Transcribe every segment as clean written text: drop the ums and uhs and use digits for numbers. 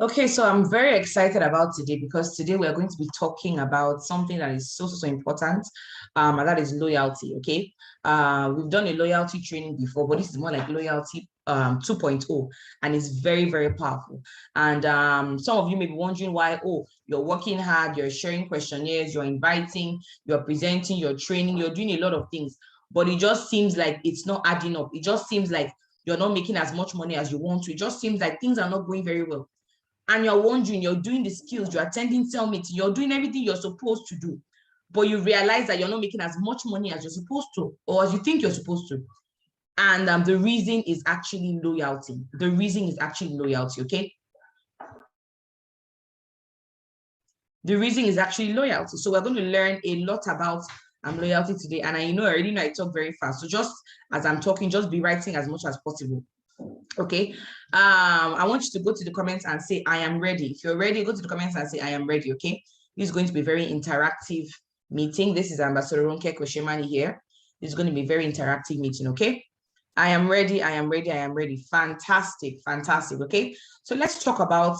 Okay, so I'm very excited about today because today we are going to be talking about something that is so important, and that is loyalty. Okay, we've done a loyalty training before, but this is more like loyalty 2.0, and it's very powerful. And some of you may be wondering why. Oh, you're working hard, you're sharing questionnaires, you're inviting, you're presenting, you're training, you're doing a lot of things, but it just seems like it's not adding up. It just seems like you're not making as much money as you want to. It just seems like things are not going very well. And you're wondering, you're doing the skills, you're attending cell meetings, you're doing everything you're supposed to do, but you realize that you're not making as much money as you're supposed to, or as you think you're supposed to. And the reason is actually loyalty. The reason is actually loyalty, okay? The reason is actually loyalty. So we're going to learn a lot about loyalty today. And I already know I talk very fast. So just as I'm talking, just be writing as much as possible. Okay, I want you to go to the comments and say I am ready. If you're ready, go to the comments and say I am ready. Okay, this is going to be a very interactive meeting. This is Ambassador RONKE Koshemani here. This is going to be a very interactive meeting. Okay, I am ready. I am ready. I am ready. Fantastic. Okay, so let's talk about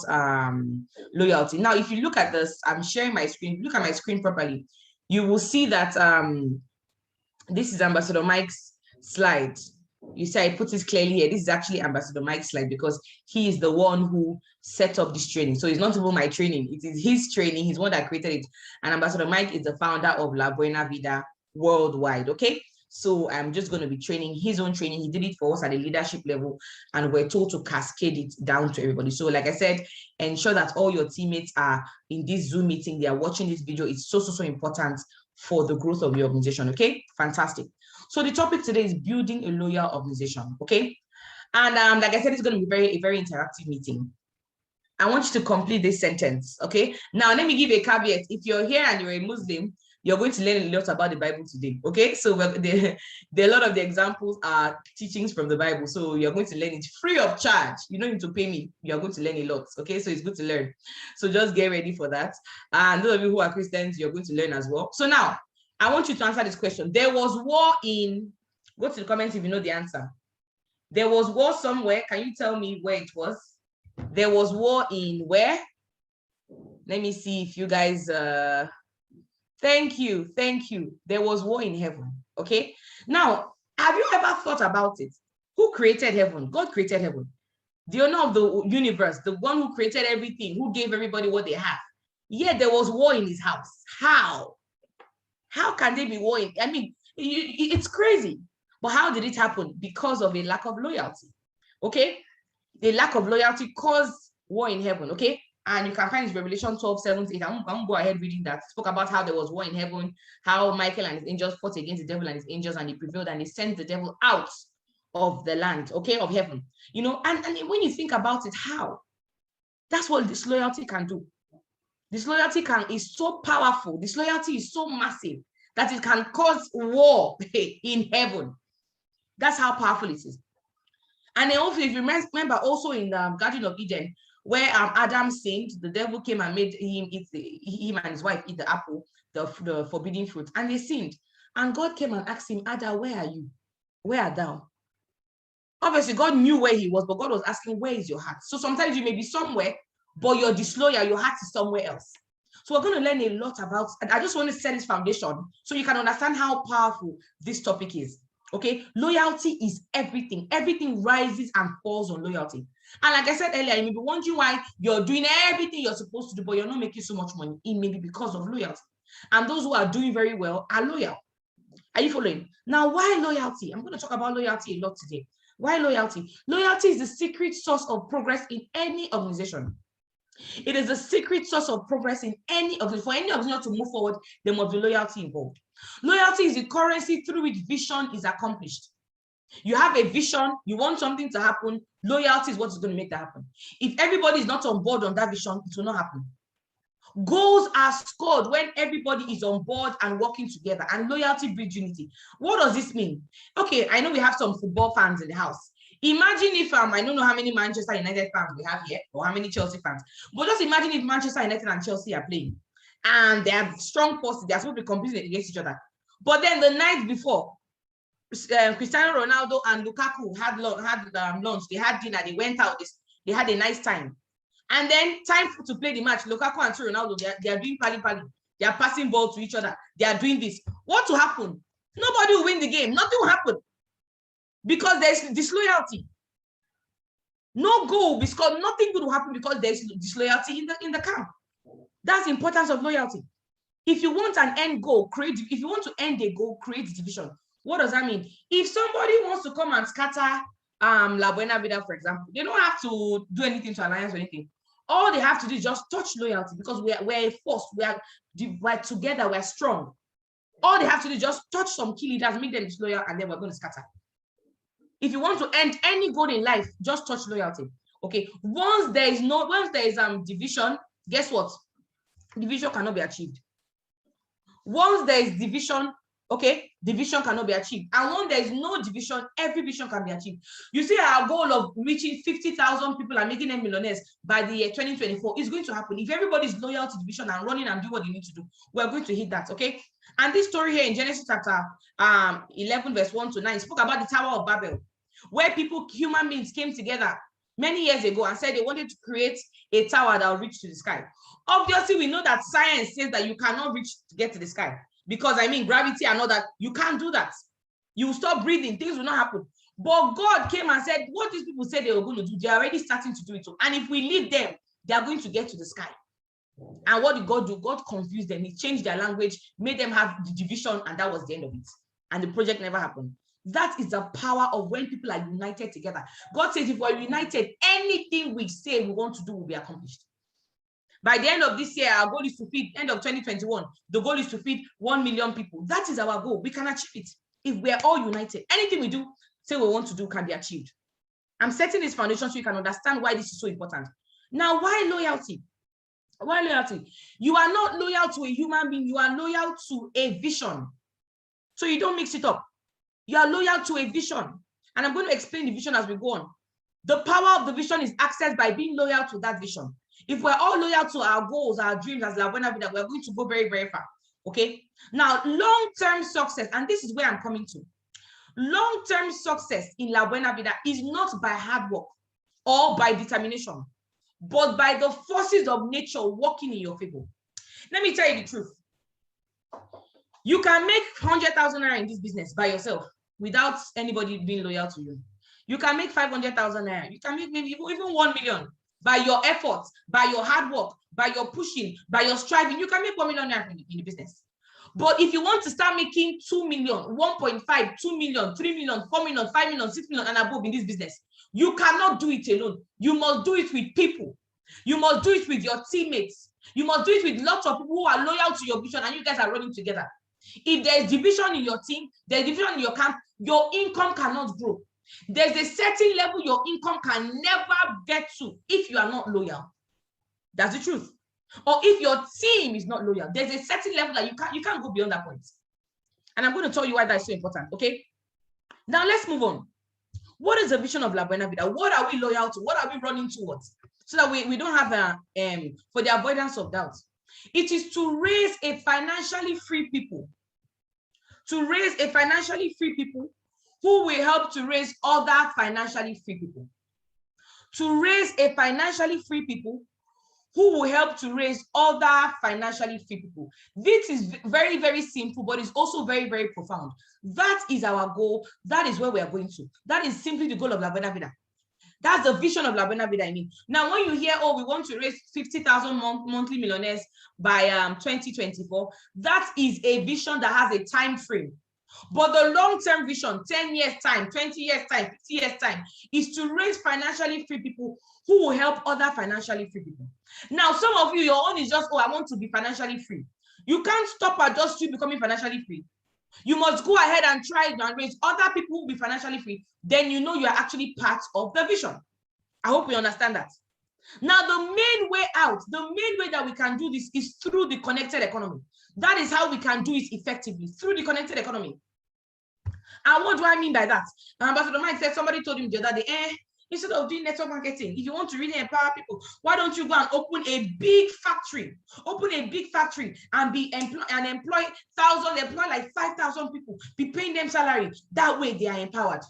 loyalty. Now, if you look at this, I'm sharing my screen. Look at my screen properly. You will see that this is Ambassador Mike's slide. You see, I put it clearly here. This is actually Ambassador Mike's slide because he is the one who set up this training. So it's not even my training. It is his training. He's the one that created it. And Ambassador Mike is the founder of La Buena Vida worldwide. Okay. So I'm just going to be training his own training. He did it for us at a leadership level, and we're told to cascade it down to everybody. So like I said, ensure that all your teammates are in this Zoom meeting. They are watching this video. It's so important for the growth of your organization. Okay. Fantastic. So the topic today is building a loyal organization, okay? And like I said, it's going to be a very interactive meeting. I want you to complete this sentence, okay? Now, let me give a caveat. If you're here and you're a Muslim, you're going to learn a lot about the Bible today, okay? So a lot of the examples are teachings from the Bible. So you're going to learn it free of charge. You don't need to pay me. You're going to learn a lot, okay? So it's good to learn. So just get ready for that. And those of you who are Christians, you're going to learn as well. So now, I want you to answer this question. There was war in, go to the comments if you know the answer. There was war somewhere. Can you tell me where it was? There was war in where? Let me see if you guys, thank you. There was war in heaven, okay? Now, have you ever thought about it? Who created heaven? God created heaven. The owner of the universe, the one who created everything, who gave everybody what they have. Yet there was war in his house. How? How can they be war? I mean, it's crazy. But how did it happen? Because of a lack of loyalty. Okay? The lack of loyalty caused war in heaven. Okay? And you can find it Revelation 12:7-8. I won't go ahead reading that. It spoke about how there was war in heaven, how Michael and his angels fought against the devil and his angels, and he prevailed, and he sent the devil out of the land, okay, of heaven. You know, and when you think about it, how? That's what disloyalty can do. Disloyalty is so powerful. Disloyalty is so massive that it can cause war in heaven. That's how powerful it is. And then also, if you remember, also in the Garden of Eden, where Adam sinned, the devil came and made him and his wife eat the apple, the forbidden fruit, and they sinned. And God came and asked him, Adam, where are you? Where art thou? Obviously, God knew where he was, but God was asking, where is your heart? So sometimes you may be somewhere, but you're disloyal, your heart is somewhere else. So we're going to learn a lot about, and I just want to set this foundation so you can understand how powerful this topic is. Okay, loyalty is everything. Everything rises and falls on loyalty. And like I said earlier, you may be wondering why you're doing everything you're supposed to do, but you're not making so much money. It may be because of loyalty. And those who are doing very well are loyal. Are you following? Now, why loyalty? I'm going to talk about loyalty a lot today. Why loyalty? Loyalty is the secret source of progress in any organization. It is a secret source of progress in any of for any organization to move forward, there must be loyalty involved. Loyalty is the currency through which vision is accomplished. You have a vision, you want something to happen, loyalty is what is going to make that happen. If everybody is not on board on that vision, it will not happen. Goals are scored when everybody is on board and working together, and loyalty breeds unity. What does this mean? Okay, I know we have some football fans in the house. Imagine if, I don't know how many Manchester United fans we have here, or how many Chelsea fans, but just imagine if Manchester United and Chelsea are playing, and they have strong forces, they're supposed to be competing against each other. But then the night before, Cristiano Ronaldo and Lukaku had lunch, they had dinner, they went out, They had a nice time. And then time to play the match, Lukaku and Ronaldo, they are doing pali. They are passing ball to each other. They are doing this. What will happen? Nobody will win the game. Nothing will happen. Because there's disloyalty. No goal will be scored. Nothing good will happen because there's disloyalty in the camp. That's the importance of loyalty. If you want an end goal, if you want to end a goal, create division. What does that mean? If somebody wants to come and scatter La Buena Vida, for example, they don't have to do anything to alliance or anything. All they have to do is just touch loyalty, because we're a force. We're together. We're strong. All they have to do is just touch some key leaders, make them disloyal, and then we're going to scatter. If you want to end any goal in life, just touch loyalty. Okay. Once there is division, guess what? Division cannot be achieved. Once there is division, okay, division cannot be achieved. And when there is no division, every vision can be achieved. You see, our goal of reaching 50,000 people and making them millionaires by the year 2024 is going to happen. If everybody is loyal to division and running and do what they need to do, we're going to hit that, okay? And this story here in Genesis chapter 11, verse 1 to 9, spoke about the Tower of Babel, where human beings came together many years ago and said they wanted to create a tower that will reach to the sky. Obviously, we know that science says that you cannot get to the sky, because gravity and all that, you can't do that. You will stop breathing, things will not happen. But God came and said, what these people said they were going to do, they're already starting to do it. And if we leave them, they are going to get to the sky. And what did God do? God confused them. He changed their language, made them have the division, and that was the end of it. And the project never happened. That is the power of when people are united together. God says if we're united, anything we say we want to do will be accomplished. By the end of this year, our goal is to feed, end of 2021, the goal is to feed 1 million people. That is our goal. We can achieve it if we're all united. Anything we do, say we want to do, can be achieved. I'm setting this foundation so you can understand why this is so important. Now, why loyalty? Why loyalty? You are not loyal to a human being. You are loyal to a vision. So you don't mix it up. You are loyal to a vision. And I'm going to explain the vision as we go on. The power of the vision is accessed by being loyal to that vision. If we're all loyal to our goals, our dreams, as La Buena Vida, we're going to go very, very far. Okay? Now, long-term success, and this is where I'm coming to. Long-term success in La Buena Vida is not by hard work or by determination, but by the forces of nature working in your favor. Let me tell you the truth. You can make 100,000 naira in this business by yourself without anybody being loyal to you. You can make 500,000 naira. You can make maybe even 1 million by your efforts, by your hard work, by your pushing, by your striving. You can make 1 million naira in the business. But if you want to start making 2 million, 1.5, 2 million, 3 million, 4 million, 5 million, 6 million and above in this business, you cannot do it alone. You must do it with people. You must do it with your teammates. You must do it with lots of people who are loyal to your vision and you guys are running together. If there's division in your team, there's division in your camp, your income cannot grow. There's a certain level your income can never get to if you are not loyal. That's the truth. Or if your team is not loyal, there's a certain level that you can't go beyond that point. And I'm going to tell you why that's so important, okay? Now let's move on. What is the vision of La Buena Vida? What are we loyal to? What are we running towards? So that we don't have for the avoidance of doubt. It is to raise a financially free people. To raise a financially free people who will help to raise other financially free people. To raise a financially free people who will help to raise other financially free people. This is very, very simple, but it's also very, very profound. That is our goal. That is where we are going to. That is simply the goal of La Buena Vida. That's the vision of La Buena Vida, I mean. Now, when you hear, oh, we want to raise 50,000 monthly millionaires by 2024, that is a vision that has a time frame. But the long-term vision, 10 years time, 20 years time, 50 years time, is to raise financially free people who will help other financially free people. Now, some of you, your own is just, oh, I want to be financially free. You can't stop at just you becoming financially free. You must go ahead and try and raise other people who will be financially free. Then you know you are actually part of the vision. I hope you understand that. Now, the main way out, the main way that we can do this is through the connected economy. That is how we can do it effectively, through the connected economy. And what do I mean by that? Ambassador Mike said somebody told him the other day, instead of doing network marketing, if you want to really empower people, why don't you go and open a big factory? Open a big factory and employ thousands, employ like 5,000 people, be paying them salary. That way they are empowered.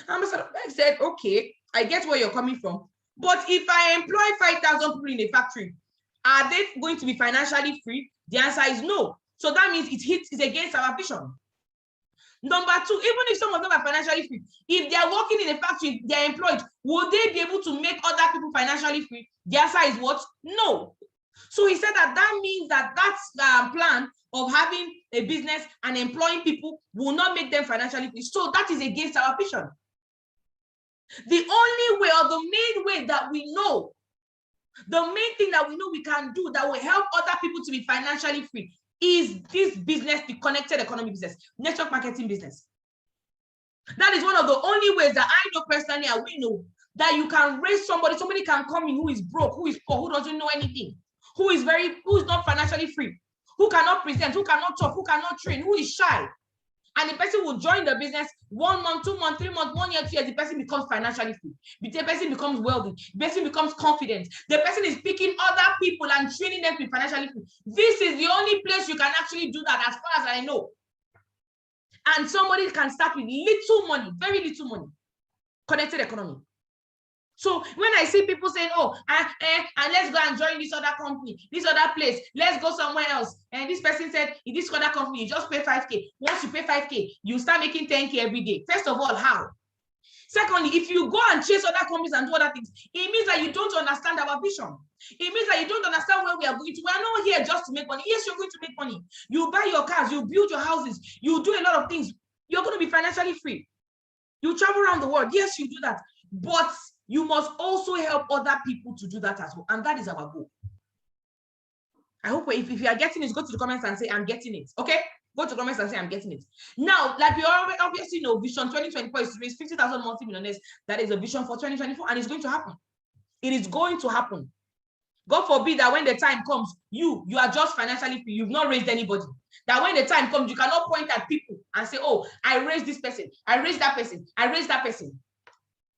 Ambassador Mike said, okay, I get where you're coming from, But if I employ 5,000 people in a factory, are they going to be financially free? The answer is no. So that means it's against our vision. Number two, even if some of them are financially free, if they are working in a factory, they are employed, will they be able to make other people financially free? The answer is what? No. So he said that means that plan of having a business and employing people will not make them financially free. So that is against our vision. The only way, or the main way that we know, the main thing that we know we can do that will help other people to be financially free is this business, the connected economy business, network marketing business. That is one of the only ways that I know personally, and we know, that you can raise somebody can come in who is broke, who is poor, who doesn't know anything, who is not financially free, who cannot present, who cannot talk, who cannot train, who is shy. And the person will join the business 1 month, 2 months, 3 months, 1 year, 2 years, the person becomes financially free. The person becomes wealthy. The person becomes confident. The person is picking other people and training them to be financially free. This is the only place you can actually do that, as far as I know. And somebody can start with little money, very little money. Connected economy. So when I see people saying, oh, and let's go and join this other company, this other place, let's go somewhere else. And this person said, in this other company, you just pay 5K. Once you pay 5K, you start making 10K every day. First of all, how? Secondly, if you go and chase other companies and do other things, it means that you don't understand our vision. It means that you don't understand where we are going to. We are not here just to make money. Yes, you're going to make money. You buy your cars, you build your houses, you do a lot of things. You're going to be financially free. You travel around the world. Yes, you do that. But you must also help other people to do that as well. And that is our goal. I hope if you are getting it, go to the comments and say, I'm getting it. Okay? Go to the comments and say, I'm getting it. Now, like we obviously know, Vision 2024 is to raise 50,000 multi-millionaires. That is a vision for 2024, and it's going to happen. It is going to happen. God forbid that when the time comes, you are just financially free. You've not raised anybody. That when the time comes, you cannot point at people and say, oh, I raised this person. I raised that person. I raised that person.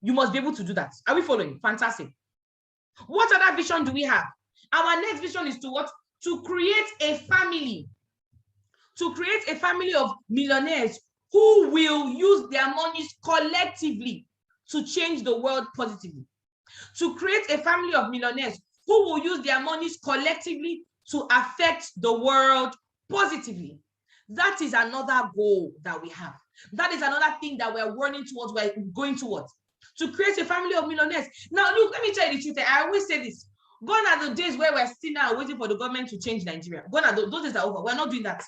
You must be able to do that. Are we following? Fantastic. What other vision do we have? Our next vision is to what? To create a family. To create a family of millionaires who will use their monies collectively to change the world positively. To create a family of millionaires who will use their monies collectively to affect the world positively. That is another goal that we have. That is another thing that we're running towards, we're going towards. To create a family of millionaires. Now, look, let me tell you the truth. I always say this. Gone are the days where we're still now waiting for the government to change Nigeria. Gone are those days are over. We're not doing that.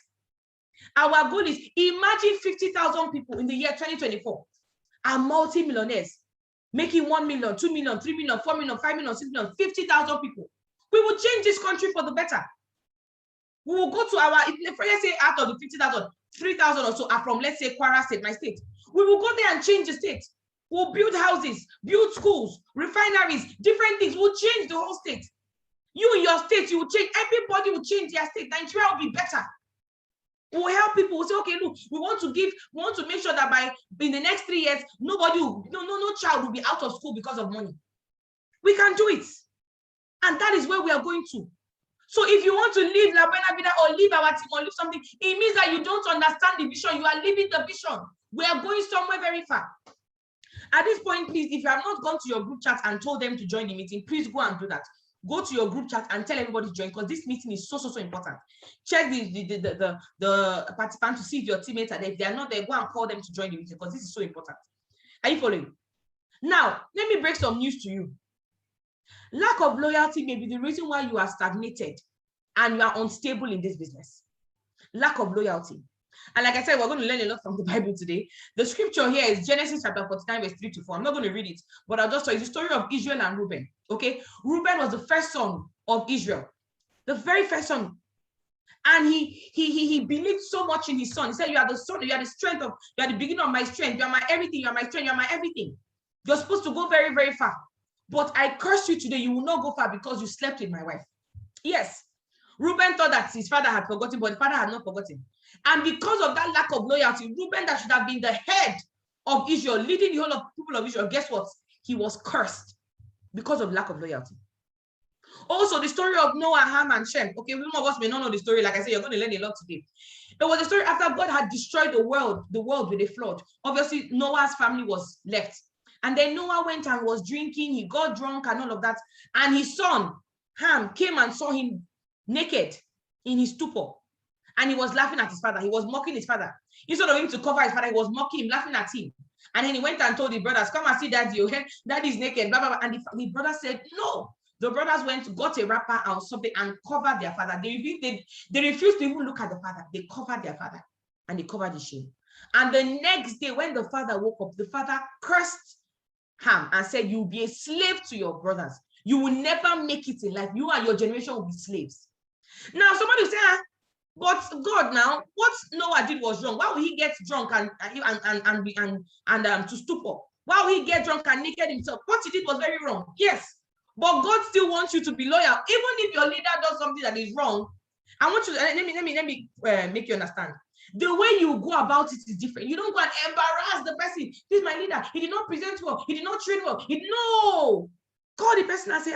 Our goal is, imagine 50,000 people in the year 2024 are multi-millionaires, making 1 million, 2 million, 3 million, 4 million, 5 million, 6 million, 50,000 people. We will change this country for the better. We will go to our, let's say out of the 50,000, 3,000 or so are from, let's say, Kwara State, my state. We will go there and change the state. We'll build houses, build schools, refineries, different things. We'll change the whole state. You in your state, you will change. Everybody will change their state. Nigeria will be better. We'll help people. We'll say, okay, look, we want to make sure that in the next 3 years, no child will be out of school because of money. We can do it. And that is where we are going to. So if you want to leave La Buena Vida or leave our team or leave something, it means that you don't understand the vision. You are leaving the vision. We are going somewhere very far. At this point, please, if you have not gone to your group chat and told them to join the meeting, please go and do that. Go to your group chat and tell everybody to join, because this meeting is so important. Check the participants to see if your teammates are there. If they are not there, go and call them to join the meeting, because this is so important. Are you following? Now, let me break some news to you. Lack of loyalty may be the reason why you are stagnated and you are unstable in this business. Lack of loyalty. And like I said, we're going to learn a lot from the Bible today. The scripture here is Genesis chapter 49, verse 3 to 4. I'm not going to read it, but I'll just tell you the story of Israel and Reuben. Okay, Reuben was the first son of Israel, the very first son. And he believed so much in his son. He said, you are the son, you are the strength of, you are the beginning of my strength, you are my everything, you are my strength, you are my everything. You're supposed to go very, very far. But I curse you today, you will not go far because you slept with my wife. Yes, Reuben thought that his father had forgotten, but the father had not forgotten. And because of that lack of loyalty, Reuben, that should have been the head of Israel, leading the whole of people of Israel, guess what? He was cursed because of lack of loyalty. Also, the story of Noah, Ham, and Shem. Okay, some of us may not know the story. Like I said, you're going to learn a lot today. It was a story after God had destroyed the world with a flood. Obviously, Noah's family was left. And then Noah went and was drinking. He got drunk and all of that. And his son, Ham, came and saw him naked in his stupor. And he was laughing at his father. He was mocking his father. Instead of him to cover his father, he was mocking him, laughing at him. And then he went and told the brothers, come and see daddy. Daddy's naked, blah, blah, blah. And the brothers said, no. The brothers went, got a wrapper or something and covered their father. They refused to even look at the father. They covered their father and they covered his shame. And the next day, when the father woke up, the father cursed Ham and said, you'll be a slave to your brothers. You will never make it in life. You and your generation will be slaves. Now, somebody will say, but God, now what Noah did was wrong. Why would he get drunk and to stupor? Why would he get drunk and naked himself? What he did was very wrong. Yes, but God still wants you to be loyal, even if your leader does something that is wrong. I want you. Let me make you understand. The way you go about it is different. You don't go and embarrass the person. This is my leader. He did not present well. He did not train well. No. Call the person and say,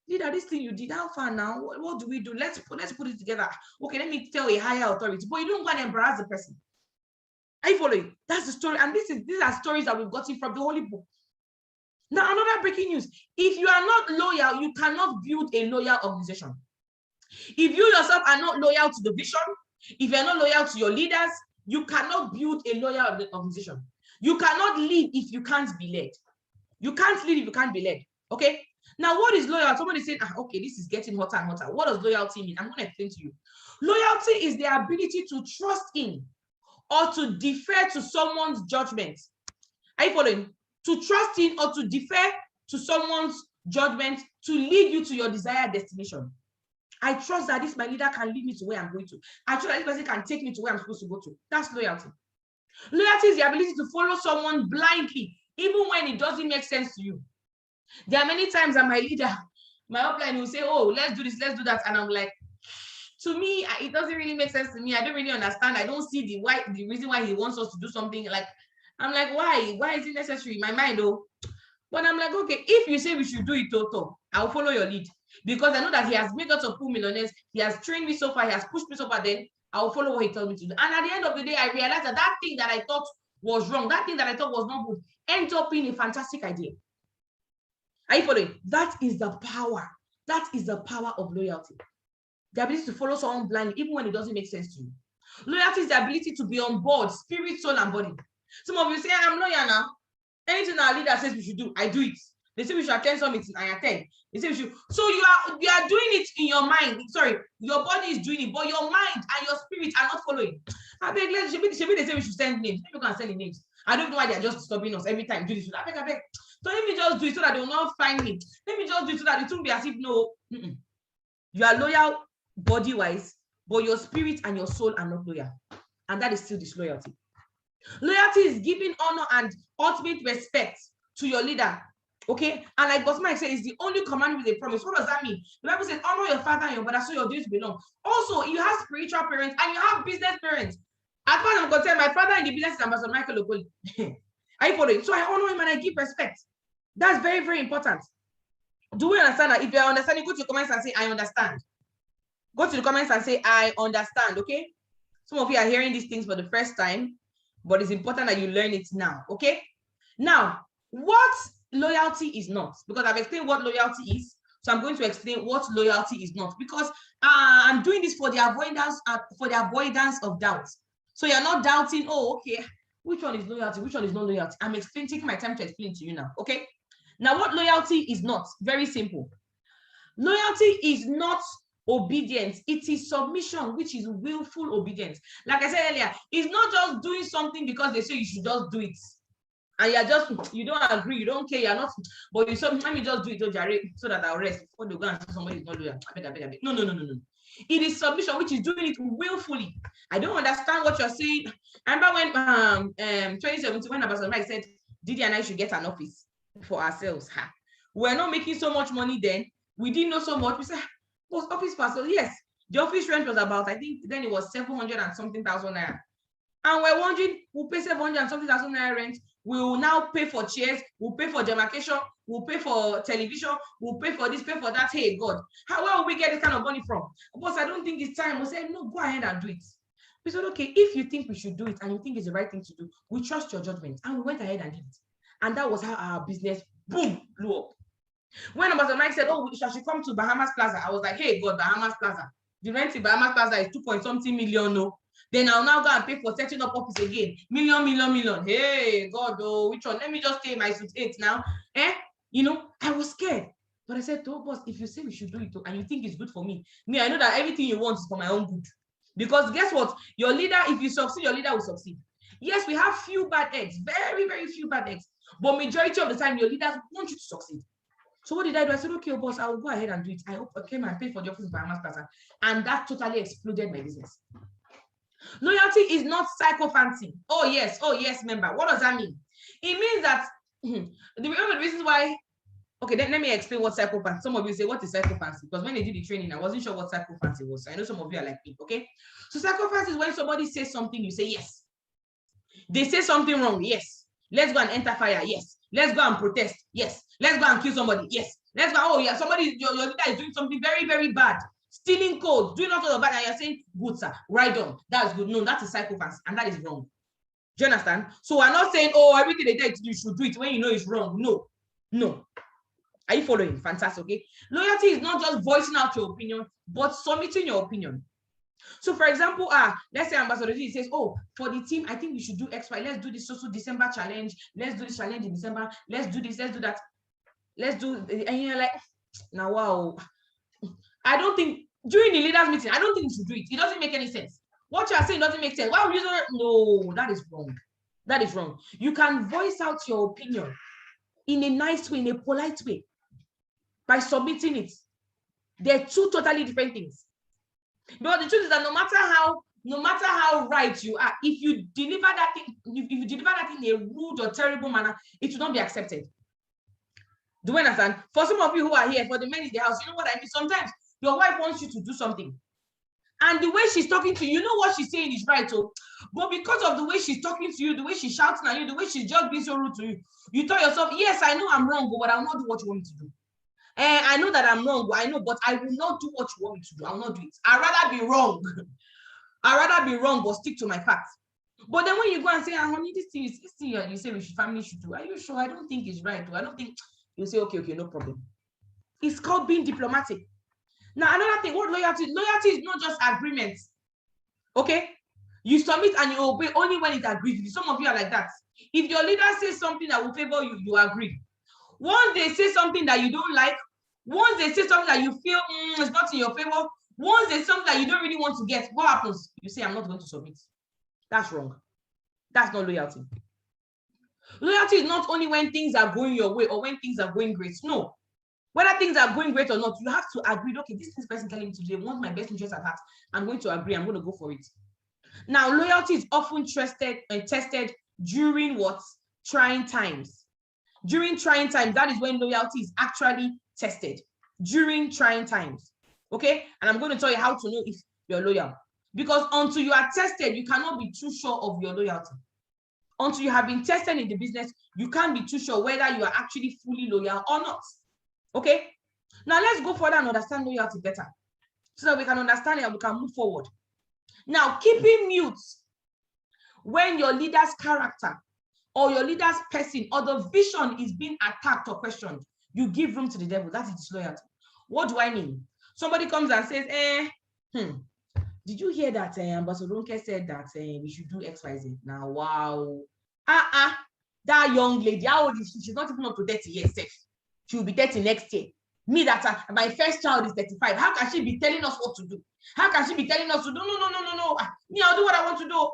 leader, this thing you did, how far now? What do we do? Let's put it together. Okay, let me tell a higher authority. But you don't go and embarrass the person. Are you following? That's the story. And these are stories that we've gotten from the Holy Book. Now, another breaking news. If you are not loyal, you cannot build a loyal organization. If you yourself are not loyal to the vision, if you're not loyal to your leaders, you cannot build a loyal organization. You cannot lead if you can't be led. You can't lead if you can't be led. Okay? Now, what is loyalty? Somebody said, okay, this is getting hotter and hotter. What does loyalty mean? I'm going to explain to you. Loyalty is the ability to trust in or to defer to someone's judgment. Are you following? To trust in or to defer to someone's judgment to lead you to your desired destination. I trust that my leader can lead me to where I'm going to. I trust that this person can take me to where I'm supposed to go to. That's loyalty. Loyalty is the ability to follow someone blindly, even when it doesn't make sense to you. There are many times that my leader, my upline will say, oh, let's do this, let's do that. And I'm like, to me, it doesn't really make sense to me. I don't really understand. I don't see the reason why he wants us to do something. Like, I'm like, why? Why is it necessary? My mind, though. But I'm like, okay, if you say we should do it, Toto, I'll follow your lead. Because I know that he has made us a full millionaires. He has trained me so far. He has pushed me so far. Then I'll follow what he told me to do. And at the end of the day, I realized that that thing that I thought was wrong, that thing that I thought was not good, ends up being a fantastic idea. Are you following? That is the power. That is the power of loyalty. The ability to follow someone blindly, even when it doesn't make sense to you. Loyalty is the ability to be on board, spirit, soul, and body. Some of you say, I'm loyal now. Anything our leader says we should do, I do it. They say we should attend some meeting, I attend. They say we should. So you are doing it in your mind. Sorry, your body is doing it, but your mind and your spirit are not following. I beg, they say we should send names. People can send the names. I don't know why they are just disturbing us every time. Do this. I beg. So let me just do it so that they will not find me. Let me just do it so that it won't be as if no. You are loyal body-wise, but your spirit and your soul are not loyal. And that is still disloyalty. Loyalty is giving honor and ultimate respect to your leader. Okay, and like Boss Mike said, it's the only command with a promise. What does that mean? The Bible says, honor your father and your mother, so your days belong. Also, you have spiritual parents and you have business parents. As far as I'm concerned, my father in the business is Ambassador Michael Okoli. Are you following? So I honor him and I give respect. That's very, very important. Do we understand that? If you are understanding, go to the comments and say, I understand. Go to the comments and say, I understand, okay? Some of you are hearing these things for the first time, but it's important that you learn it now, okay? Now, what loyalty is not, because I've explained what loyalty is, so I'm going to explain what loyalty is not, because I'm doing this for the avoidance of doubt. So you're not doubting, oh, okay, which one is loyalty, which one is not loyalty? I'm taking my time to explain to you now, okay? Now, what loyalty is not, very simple. Loyalty is not obedience, it is submission, which is willful obedience. Like I said earlier, it's not just doing something because they say you should just do it. And you don't agree, you don't care, you're not, but you say, let me just do it, so that I'll rest before they go and say somebody is not loyal. I beg. No. It is submission, which is doing it willfully. I don't understand what you're saying. I remember when 2017, when Ambassador Mike said, Didi and I should get an office for ourselves. We're not making so much money then. We didn't know so much. We said, what's office for ourselves? Yes. The office rent was about, I think then it was 700 and something thousand naira. And we're wondering, we'll pay 700 and something thousand naira rent. We will now pay for chairs, we'll pay for demarcation, we'll pay for television, we'll pay for this, pay for that. Hey, God, where will we get this kind of money from? Boss, I don't think it's time. We said, no, go ahead and do it. We said, okay, if you think we should do it and you think it's the right thing to do, we trust your judgment. And we went ahead and did it. And that was how our business, boom, blew up. When Ambassador Mike said, oh, I should come to Bahamas Plaza, I was like, hey, God, Bahamas Plaza. The rent in Bahamas Plaza is 2.something million, no. Then I'll now go and pay for setting up office again. Million. Hey, God, oh, which one? Let me just stay in my suit 8 now. You know, I was scared. But I said, oh, boss, if you say we should do it and you think it's good for me, I know that everything you want is for my own good. Because guess what? Your leader, if you succeed, your leader will succeed. Yes, we have few bad eggs, very, very few bad eggs. But majority of the time, your leaders want you to succeed. So what did I do? I said, okay, boss, I will go ahead and do it. I came and paid for the office by Bahamas Plaza. And that totally exploded my business. Loyalty is not sycophancy. Oh, yes, member. What does that mean? It means that the reasons why. Okay, then let me explain what psychophancy. Some of you say, what is psychophancy? Because when they did the training, I wasn't sure what psychophancy was. I know some of you are like me, okay? So psychophancy is when somebody says something, you say yes. They say something wrong, yes. Let's go and enter fire, yes. Let's go and protest, yes. Let's go and kill somebody, yes. Let's go, oh yeah, somebody, your leader is doing something very, very bad. Stealing code, doing all sort of bad, and you're saying, good, sir, right on. That's good. No, that's a psychophancy, and that is wrong. Do you understand? So we're not saying, oh, everything they tell you should do it when you know it's wrong. No. Are you following? Fantastic, okay? Loyalty is not just voicing out your opinion, but submitting your opinion. So, for example, let's say Ambassador G says, oh, for the team, I think we should do X, Y. Let's do this social December challenge. Let's do this challenge in December. Let's do this, let's do that. Let's do, and you're like, now, wow. I don't think, during the leaders meeting, I don't think we should do it. It doesn't make any sense. What you are saying doesn't make sense. Why would you say, no, that is wrong. That is wrong. You can voice out your opinion in a nice way, in a polite way, by submitting it. They're two totally different things. But the truth is that no matter how right you are, if you deliver that thing, if you deliver that in a rude or terrible manner, it will not be accepted. Do you understand? For some of you who are here, for the men in the house, you know what I mean? Sometimes your wife wants you to do something, and the way she's talking to you, you know what she's saying is right, oh, but because of the way she's talking to you, the way she's shouting at you, the way she's just being so rude to you, you tell yourself, yes, I know I'm wrong, but I will not do what you want me to do. I know that I'm wrong, I know, but I will not do what you want me to do. I will not do it. I'd rather be wrong. I'd rather be wrong, but stick to my facts. But then when you go and say, honey, this thing you say family should do. Are you sure? I don't think it's right. I don't think. You say, okay, no problem. It's called being diplomatic. Now, another thing, what loyalty? Loyalty is not just agreement. Okay? You submit and you obey only when it agrees with you. Some of you are like that. If your leader says something that will favor you, you agree. Once they say something that you don't like, once they say something that you feel it's not in your favor, once they say something that you don't really want to get, what happens? You say, I'm not going to submit. That's wrong. That's not loyalty. Loyalty is not only when things are going your way or when things are going great. No. Whether things are going great or not, you have to agree, okay, this person telling me today wants my best interest at heart. I'm going to agree. I'm going to go for it. Now, loyalty is often tested during what? Trying times. During trying times, that is when loyalty is actually tested. During trying times. Okay? And I'm going to tell you how to know if you're loyal. Because until you are tested, you cannot be too sure of your loyalty. Until you have been tested in the business, you can't be too sure whether you are actually fully loyal or not. Okay? Now let's go further and understand loyalty better, so that we can understand it and we can move forward. Now, keeping mute when your leader's character or your leader's person or the vision is being attacked or questioned, you give room to the devil. That is disloyalty. What do I mean? Somebody comes and says, did you hear that Ambassador RONKE said that we should do XYZ? Now, wow. That young lady, how old is she? She's not even up to 30 years. She will be 30 next year. Me, that my first child is 35. How can she be telling us what to do? How can she be telling us to do? No. Me, I'll do what I want to do.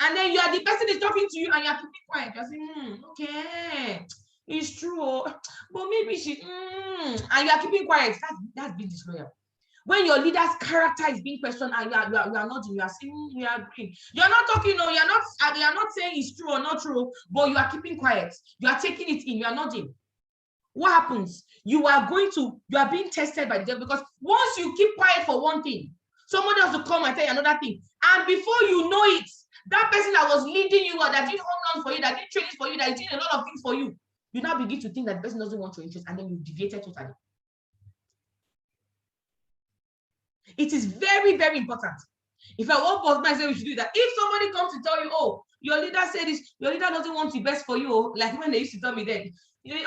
And then you are the person is talking to you and you're keeping quiet. You're saying, okay, it's true. But maybe she, and you're keeping quiet. That's being disloyal. When your leader's character is being questioned and you are nodding, you are saying, you are agreeing. You're not talking, no, you're not saying it's true or not true, but you are keeping quiet. You are taking it in, you are nodding. What happens? You are being tested by the devil, because once you keep quiet for one thing, somebody else will come and tell you another thing. And before you know it, that person that was leading you or that did home runs for you, that did trainings for you, that did a lot of things for you, you now begin to think that the person doesn't want your interest, and then you deviated totally. It is very, very important. If I want to say we should do that, if somebody comes to tell you, oh, your leader said this, your leader doesn't want the best for you. Like when they used to tell me then,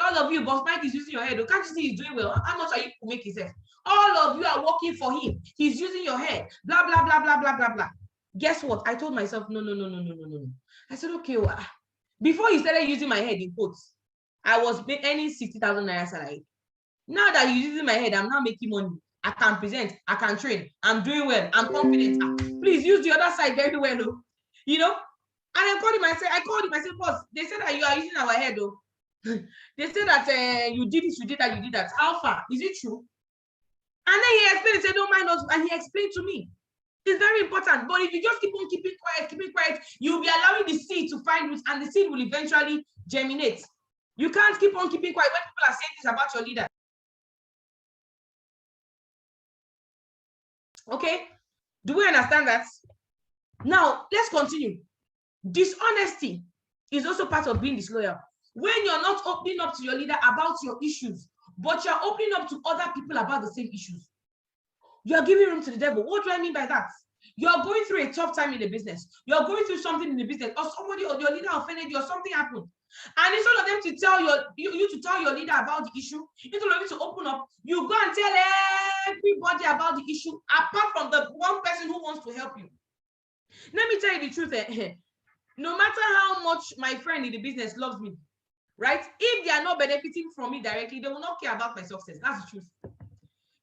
all of you, Boss Mike is using your head. Can't you see he's doing well? How much are you to make himself? All of you are working for him. He's using your head. Blah, blah, blah, blah, blah, blah, blah. Guess what? I told myself, no. I said, okay, well, before he started using my head in quotes, I was earning 60,000 naira salary. Now that you're using my head, I'm now making money. I can present, I can train, I'm doing well, I'm confident. Please use the other side very well, though. And I called him, I said, boss, they said that you are using our head, though. They said that you did this, you did that, you did that. How far? Is it true? And then he explained, he said, don't mind us, and he explained to me. It's very important. But if you just keep on keeping quiet, you'll be allowing the seed to find roots, and the seed will eventually germinate. You can't keep on keeping quiet when people are saying this about your leader. Okay? Do we understand that? Now, let's continue. Dishonesty is also part of being disloyal. When you're not opening up to your leader about your issues, but you're opening up to other people about the same issues, you're giving room to the devil. What do I mean by that? You're going through a tough time in the business. You're going through something in the business, or somebody or your leader offended you, or something happened. And instead of them to tell you to tell your leader about the issue, instead of you to open up, you go and tell everybody about the issue, apart from the one person who wants to help you. Let me tell you the truth. No matter how much my friend in the business loves me, right? If they are not benefiting from me directly, they will not care about my success. That's the truth.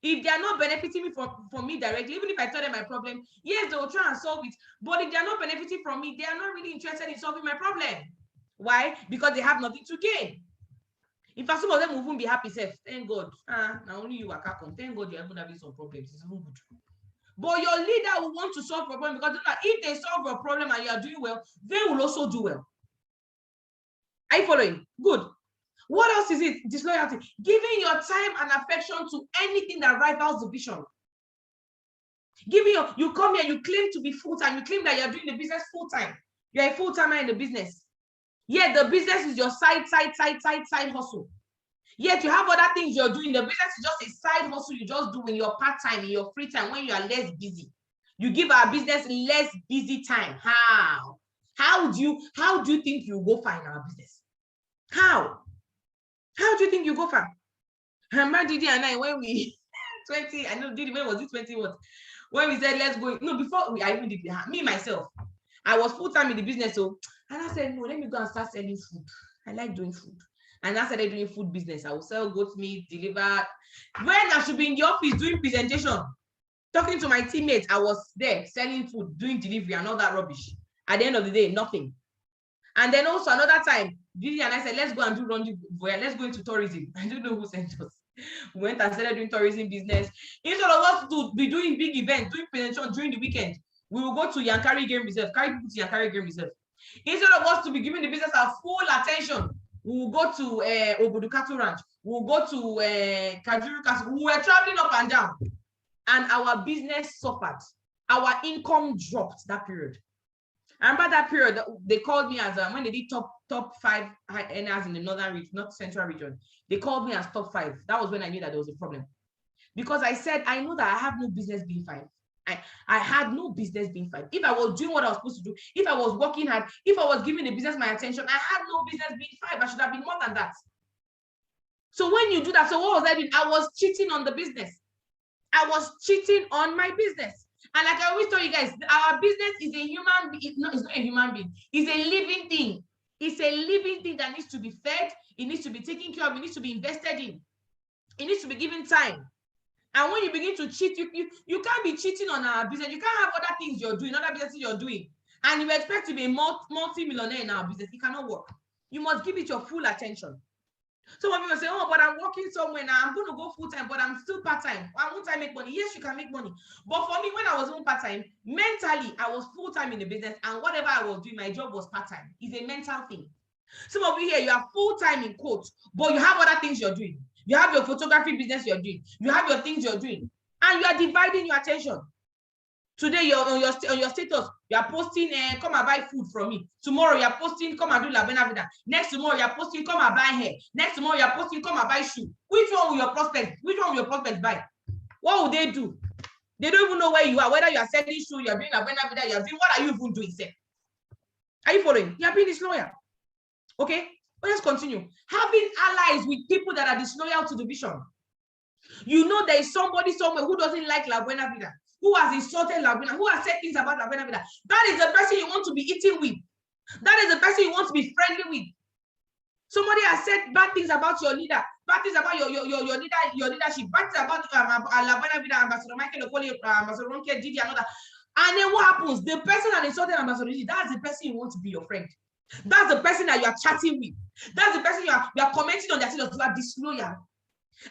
If they are not benefiting from me directly, even if I tell them my problem, yes, they will try and solve it. But if they are not benefiting from me, they are not really interested in solving my problem. Why? Because they have nothing to gain. In fact, some of them will even be happy. Thank God. Now only you are come. Thank God you're even having some problems. It's even good. But your leader will want to solve your problem, because if they solve your problem and you are doing well, they will also do well. Are you following? Good. What else is it? Disloyalty. Giving your time and affection to anything that rivals the vision. You come here, you claim to be full-time, you claim that you're doing the business full-time. You're a full-timer in the business. Yet the business is your side hustle. Yet you have other things you're doing. The business is just a side hustle you just do in your part-time, in your free time, when you are less busy. You give our business less busy time. How do you think you go find our business? How do you think you go far? Remember Didi and I, when we 20, I know Didi, when was it 20 what? When we said let's go, no, before I even did me myself, I was full-time in the business, and I said, no, let me go and start selling food. I like doing food. And I started doing food business. I will sell goat meat, deliver. When I should be in the office doing presentation, talking to my teammates, I was there selling food, doing delivery and all that rubbish. At the end of the day, nothing. And then also another time, Vivi and I said, let's go and do rendezvous. Let's go into tourism. I don't know who sent us. We went and started doing tourism business. Instead of us to be doing big events, doing presentation during the weekend, we will go to Yankari Game Reserve, carry people to Yankari Game Reserve. Instead of us to be giving the business our full attention, we will go to Obodukatu Ranch. We will go to Kajuru Castle. We were traveling up and down, and our business suffered. Our income dropped that period. I remember that period, they called me as when they did top 5 high earners in the northern region, not central region. They called me as top 5. That was when I knew that there was a problem. Because I said, I know that I have no business being 5. I had no business being 5. If I was doing what I was supposed to do, if I was working hard, if I was giving the business my attention, I had no business being 5. I should have been more than that. So when you do that, so what was I doing? I was cheating on the business. I was cheating on my business. And like I always tell you guys, our business is a human being. It's not a human being. It's a living thing. It's a living thing that needs to be fed. It needs to be taken care of. It needs to be invested in. It needs to be given time. And when you begin to cheat, you can't be cheating on our business. You can't have other things you're doing, other businesses you're doing, and you expect to be a multi-millionaire in our business. It cannot work. You must give it your full attention. Some of you will say, oh, but I'm working somewhere now. I'm going to go full-time, but I'm still part-time. Why won't I make money? Yes, you can make money. But for me, when I was on part-time, mentally, I was full-time in the business, and whatever I was doing, my job was part-time. It's a mental thing. Some of you here, you are full-time in quotes, but you have other things you're doing. You have your photography business you're doing. You have your things you're doing, and you are dividing your attention. Today, you're on your status, you are posting, come and buy food from me. Tomorrow, you're posting, come and do la vida. Next tomorrow, you're posting, come and buy hair. Next tomorrow, you're posting, come and buy shoe. Which one will your prospects? Which one will your prospects buy? What will they do? They don't even know where you are, whether you are selling shoe, you're doing la vida, you're doing, what are you even doing, sir? Are you following? You are being disloyal. Okay, but let's continue. Having allies with people that are disloyal to the vision. You know there is somebody somewhere who doesn't like La Buena Vida, who has insulted La Buena, who has said things about La Buena Vida. That is the person you want to be eating with. That is the person you want to be friendly with. Somebody has said bad things about your leader, bad things about your leadership, bad things about La Buena Vida, Ambassador Michael Okoli, Ambassador RONKE, Didi, and all that. And then what happens? The person that insulted Ambassador Didi, that's the person you want to be your friend. That's the person that you are chatting with. That's the person you are commenting on their status. You are disloyal.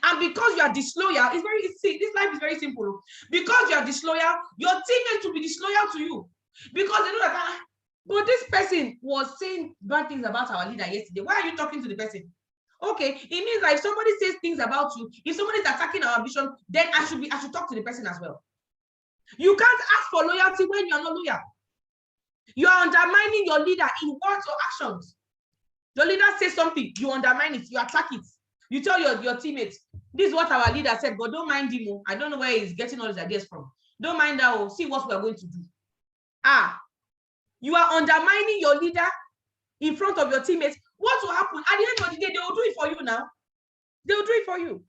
And because you are disloyal, it's very easy. This life is very simple. Because you are disloyal, your teammates will be disloyal to you. Because they know that, but this person was saying bad things about our leader yesterday. Why are you talking to the person? Okay, it means that if somebody says things about you, if somebody is attacking our vision, then I should talk to the person as well. You can't ask for loyalty when you're not loyal. You are undermining your leader in words or actions. Your leader says something, you undermine it, you attack it. You tell your teammates, this is what our leader said, but don't mind him. I don't know where he's getting all his ideas from. Don't mind that. See what we are going to do. You are undermining your leader in front of your teammates. What will happen? At the end of the day, they will do it for you now. They will do it for you.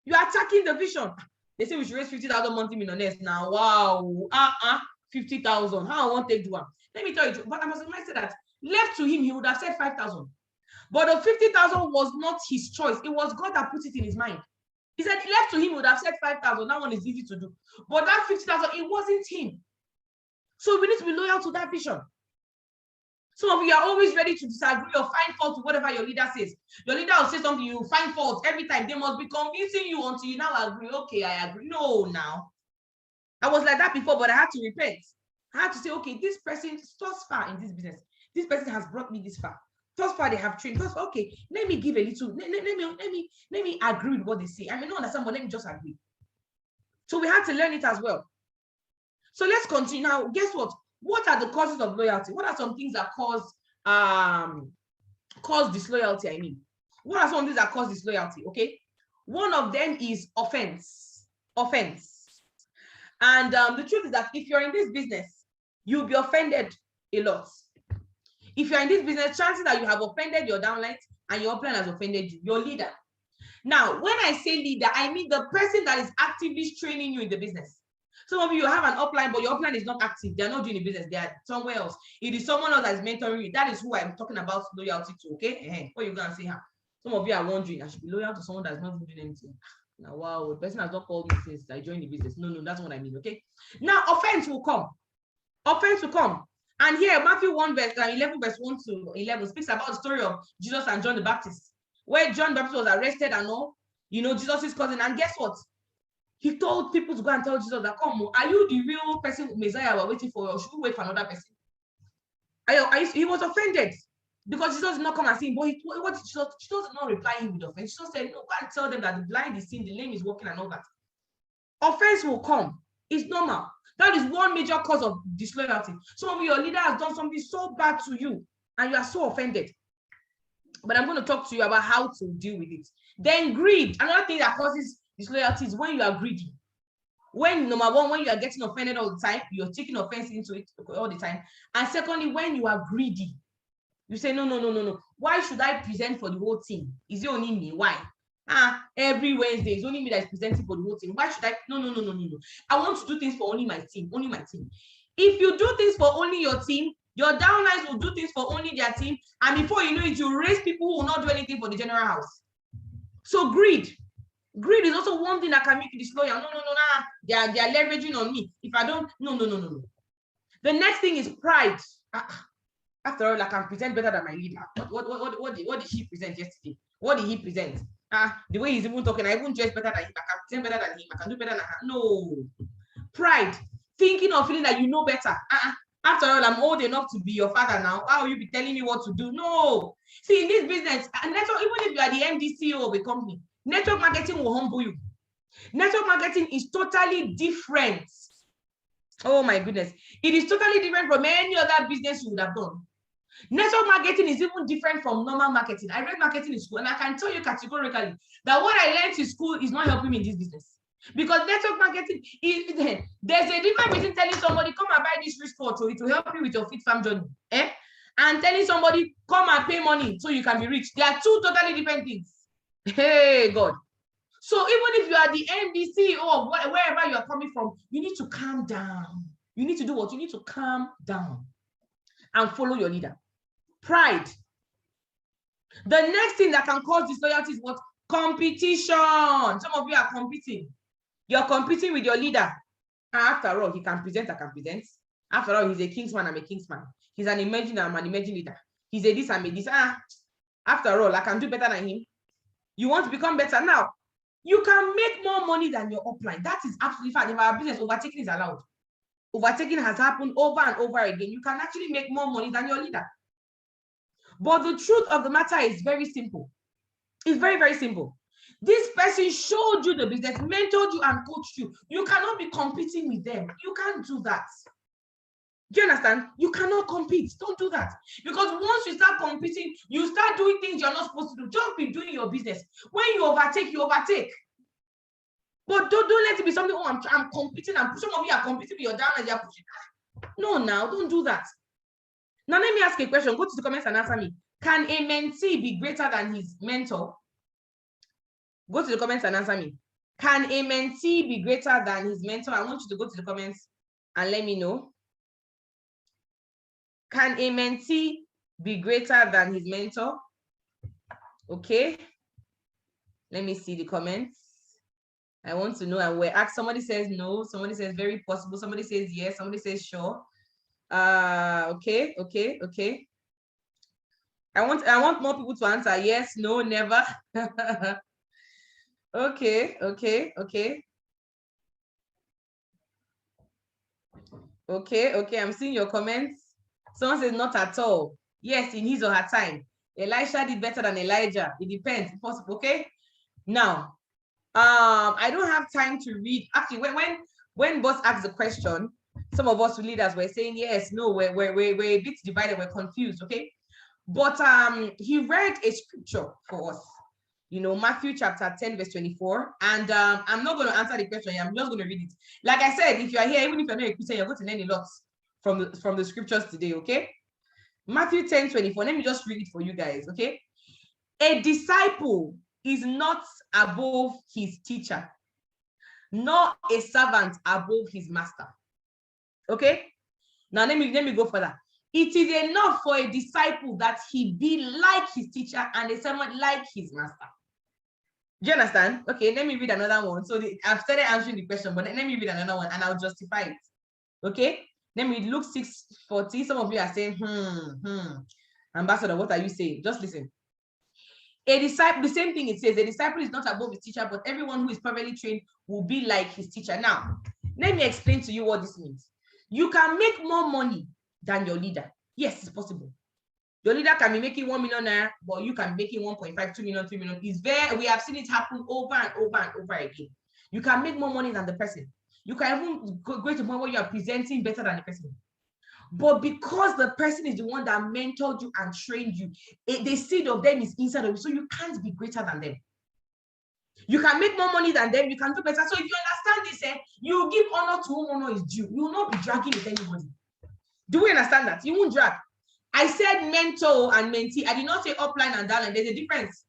You are attacking the vision. They say we should raise 50,000 monthly millionaires now. Wow. 50,000. How I want to take one. Let me tell you, but I must say that left to him, he would have said 5,000. But the 50,000 was not his choice. It was God that put it in his mind. He said, left to him, he would have said 5,000. That one is easy to do. But that 50,000, it wasn't him. So we need to be loyal to that vision. Some of you are always ready to disagree or find fault with whatever your leader says. Your leader will say something, you find fault every time. They must be convincing you until you now agree. Okay, I agree. No, now. I was like that before, but I had to repent. I had to say, okay, this person thus far in this business, this person has brought me this far. Thus far, they have trained. Thus far, okay, let me give a little, let me agree with what they say. I may not understand, but let me just agree. So we had to learn it as well. So let's continue. Now, guess what? What are the causes of loyalty? What are some things that cause disloyalty? I mean, what are some things that cause disloyalty? Okay, one of them is offense. And the truth is that if you're in this business, you'll be offended a lot. If you're in this business, chances that you have offended your downline and your upline has offended you, your leader. Now, when I say leader, I mean the person that is actively training you in the business. Some of you have an upline, but your upline is not active. They're not doing the business. They are somewhere else. It is someone else that is mentoring you. That is who I'm talking about loyalty to, okay? What are you going to say? Some of you are wondering, I should be loyal to someone that's not doing anything. Now, wow, the person has not called me since I joined the business. No, that's what I mean, okay? Now, offense will come. Offense will come. And here, Matthew 1, verse 11, verse 1 to 11 speaks about the story of Jesus and John the Baptist, where John the Baptist was arrested and all, Jesus' cousin. And guess what? He told people to go and tell Jesus that, come, are you the real person, Messiah, we're waiting for, or should we wait for another person? He was offended because Jesus did not come and see him. But Jesus did not reply him with offense. Jesus said, no, go and tell them that the blind is seeing, the lame is walking, and all that. Offense will come. It's normal. That is one major cause of disloyalty. Some of your leader has done something so bad to you, and you are so offended. But I'm going to talk to you about how to deal with it. Then greed. Another thing that causes disloyalty is when you are greedy. Number one, when you are getting offended all the time, you're taking offense into it all the time. And secondly, when you are greedy, you say, no. Why should I present for the whole team? Is it only me? Why? Every Wednesday, it's only me that is presenting for the whole team. Why should I? No. I want to do things for only my team. If you do things for only your team, your downlines will do things for only their team. And before you know it, you raise people who will not do anything for the general house. So greed is also one thing that can make you disloyal. No. They are leveraging on me. If I don't, no. The next thing is pride. After all, I can present better than my leader. What did she present yesterday? What did he present? The way he's even talking, I even dress better than him. I can present better than him. I can do better than her. No. Pride. Thinking or feeling that you know better. After all, I'm old enough to be your father now. Why will you be telling me what to do? No. See, in this business, even if you are the MD CEO of a company, network marketing will humble you. Network marketing is totally different. Oh my goodness. It is totally different from any other business you would have done. Network marketing is even different from normal marketing. I read marketing in school, and I can tell you categorically that what I learned in school is not helping me in this business. Because network marketing, there's a difference between telling somebody, come and buy this wristwatch, so it will help you with your fit farm journey. and telling somebody, come and pay money so you can be rich. They are two totally different things. Hey, God. So even if you are the MD, CEO of wherever you are coming from, you need to calm down. You need to do what? You need to calm down and follow your leader. Pride. The next thing that can cause disloyalty is what? Competition. Some of you are competing. You're competing with your leader. And after all, he can present, I can present. After all, he's a kingsman, I'm a kingsman. He's an emerging, I'm an emerging leader. He's a this, I'm a this. After all, I can do better than him. You want to become better now? You can make more money than your upline. That is absolutely fine. If our business, overtaking is allowed. Overtaking has happened over and over again. You can actually make more money than your leader. But the truth of the matter is very simple. It's very, very simple. This person showed you the business, mentored you and coached you. You cannot be competing with them. You can't do that. Do you understand? You cannot compete. Don't do that. Because once you start competing, you start doing things you're not supposed to do. Just be doing your business. When you overtake, you overtake. But don't let it be something, oh, I'm competing. And some of you are competing with your downline, you're pushing. No, now, don't do that. Now, let me ask a question. Go to the comments and answer me. Can a mentee be greater than his mentor? Go to the comments and answer me. Can a mentee be greater than his mentor? I want you to go to the comments and let me know. Can a mentee be greater than his mentor? Okay. Let me see the comments. I want to know. And we're asked, somebody says no, somebody says very possible, somebody says yes, somebody says sure. Okay. I want more people to answer yes, no, never. Okay. I'm seeing your comments. Someone says not at all. Yes, in his or her time. Elisha did better than Elijah. It depends. Possible. Okay. Now, I don't have time to read. Actually, when boss asked the question, some of us leaders were saying yes, no, we're a bit divided, we're confused. Okay. But he read a scripture for us. Matthew chapter 10, verse 24. And I'm not going to answer the question. I'm just going to read it. Like I said, if you are here, even if you're not a Christian, you're going to learn a lot from the scriptures today, okay? Matthew 10, 24. Let me just read it for you guys, okay? A disciple is not above his teacher, nor a servant above his master. Okay? Now, let me go further. It is enough for a disciple that he be like his teacher and a servant like his master. Do you understand? Okay, let me read another one. So I've started answering the question, but let me read another one and I'll justify it. Okay? Let me Luke 6:40. Some of you are saying, Ambassador, what are you saying? Just listen. A disciple, the same thing it says, a disciple is not above his teacher, but everyone who is perfectly trained will be like his teacher. Now, let me explain to you what this means. You can make more money than your leader. Yes, it's possible. Your leader can be making 1 million naira, but you can be making 1.5, 2 million, 3 million. We have seen it happen over and over and over again. You can make more money than the person. You can even go to the point where you are presenting better than the person. But because the person is the one that mentored you and trained you, the seed of them is inside of you, so you can't be greater than them. You can make more money than them, you can do better. So if you understand this, you give honor to whom honor is due. You will not be dragging with anybody. Do we understand that? You won't drag. I said mentor and mentee. I did not say upline and downline. There's a difference.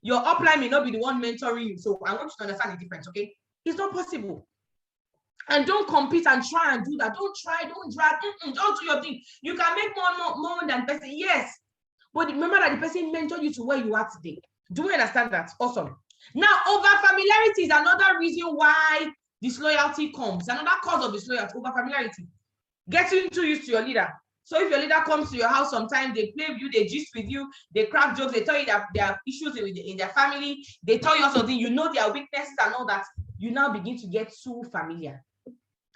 Your upline may not be the one mentoring you. So I want you to understand the difference, okay? It's not possible. And don't compete and try and do that. Don't try, don't drag, don't do your thing. You can make more than the person, yes. But remember that the person mentored you to where you are today. Do we understand that? Awesome. Now, over familiarity is another reason why disloyalty comes. Another cause of disloyalty, over familiarity. Getting too used to your leader. So if your leader comes to your house sometimes, they play with you, they gist with you, they crack jokes, they tell you that there are issues in their family, they tell you something, you know their weaknesses and all that, you now begin to get too familiar.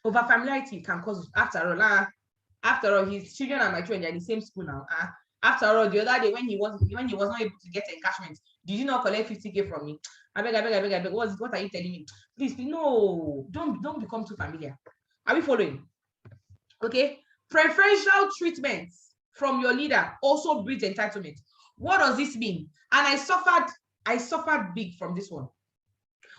Over familiarity can cause, after all, his children and my children, they're in the same school now. After all, the other day when he was not able to get encashment, did you not collect 50K from me? I beg. What are you telling me? Please, no, don't become too familiar. Are we following? Okay. Preferential treatment from your leader also breeds entitlement. What does this mean? And I suffered big from this one.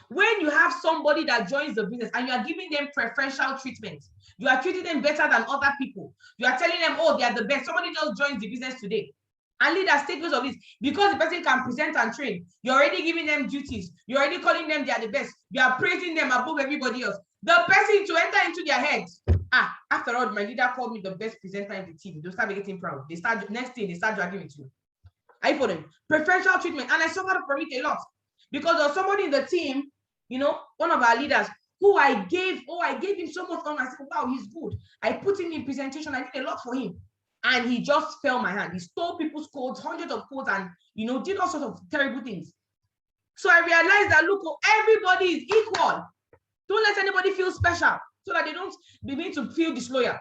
When you have somebody that joins the business and you are giving them preferential treatment, you are treating them better than other people. You are telling them, oh, they are the best. Somebody just joins the business today. And leaders take note of this because the person can present and train. You're already giving them duties. You're already calling them they are the best. You are praising them above everybody else. The person to enter into their heads. After all, my leader called me the best presenter in the team. They'll start getting proud. They start next thing, they start dragging with you. I put them preferential treatment, and I suffered from it a lot because there was somebody in the team, you know, one of our leaders who I gave him so much honor. I said, wow, he's good. I put him in presentation. I did a lot for him. And he just fell my hand. He stole people's codes, hundreds of codes, and, you know, did all sorts of terrible things. So I realized that, look, everybody is equal. Don't let anybody feel special so that they don't begin to feel disloyal.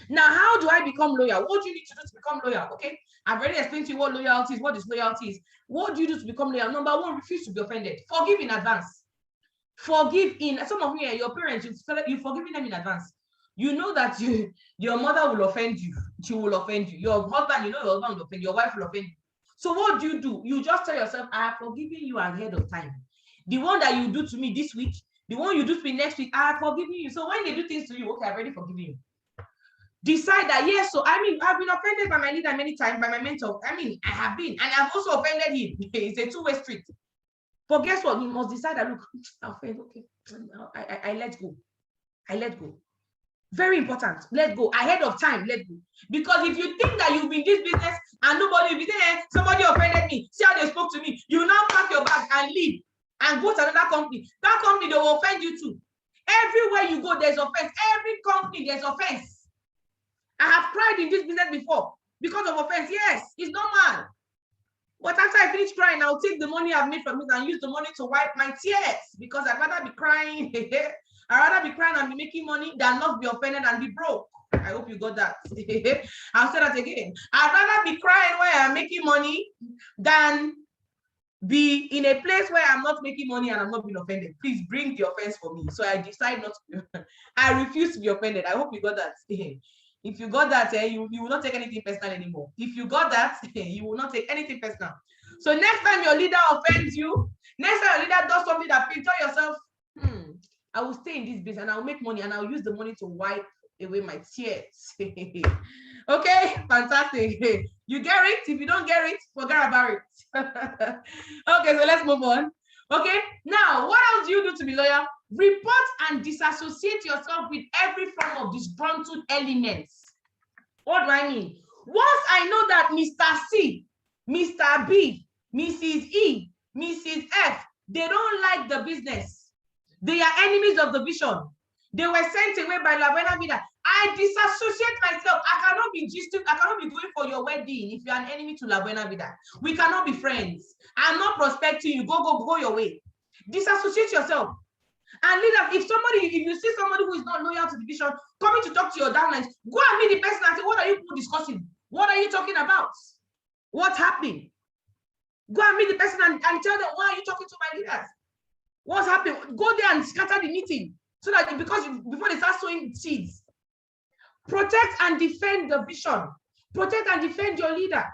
Now, how do I become loyal? What do you need to do to become loyal? Okay, I've already explained to you what loyalty is, what disloyalty is. What do you do to become loyal? Number one, refuse to be offended. Forgive in advance. Forgive in, some of you, your parents, you've forgiven them in advance. You know that your mother will offend you. She will offend you. Your husband, you know your husband will offend you. Your wife will offend you. So what do? You just tell yourself, I have forgiven you ahead of time. The one that you do to me this week, the one you do to me next week, I have forgiven you. So when they do things to you, okay, I've already forgiven you. Decide that, yes, so I mean, I've been offended by my leader many times, by my mentor. I mean, I have been, and I've also offended him. It's a two-way street. But guess what? You must decide that, look, I offend, okay, I let go. I let go. Very important. Let go. Ahead of time, let go. Because if you think that you've been in this business and nobody will be there, somebody offended me, see how they spoke to me, you now pack your bag and leave and go to another company. That company, they will offend you too. Everywhere you go, there's offense. Every company, there's offense. I have cried in this business before because of offense. Yes, it's normal. But after I finish crying, I'll take the money I've made from it and use the money to wipe my tears because I'd rather be crying. I'd rather be crying and be making money than not be offended and be broke. I hope you got that. I'll say that again. I'd rather be crying where I'm making money than be in a place where I'm not making money and I'm not being offended. Please bring the offense for me. So I decide not to. I refuse to be offended. I hope you got that. If you got that, you will not take anything personal anymore. If you got that, you will not take anything personal. So next time your leader offends you, next time your leader does something that you tell yourself, I will stay in this business and I'll make money and I'll use the money to wipe away my tears. Okay, fantastic. You get it? If you don't get it, forget about it. Okay, so let's move on. Okay, now what else do you do to be loyal? Report and disassociate yourself with every form of disgruntled elements. What do I mean? Once I know that Mr. C, Mr. B, Mrs. E, Mrs. F, they don't like the business. They are enemies of the vision. They were sent away by La Buena Vida. I disassociate myself. I cannot be going for your wedding if you're an enemy to La Buena Vida. We cannot be friends. I'm not prospecting you. Go your way. Disassociate yourself. And leaders, if you see somebody who is not loyal to the vision, coming to talk to your downlines, go and meet the person and say, what are you discussing? What are you talking about? What's happening? Go and meet the person and tell them, why are you talking to my leaders? What's happening? Go there and scatter the meeting so that before they start sowing seeds. Protect and defend the vision. Protect and defend your leader.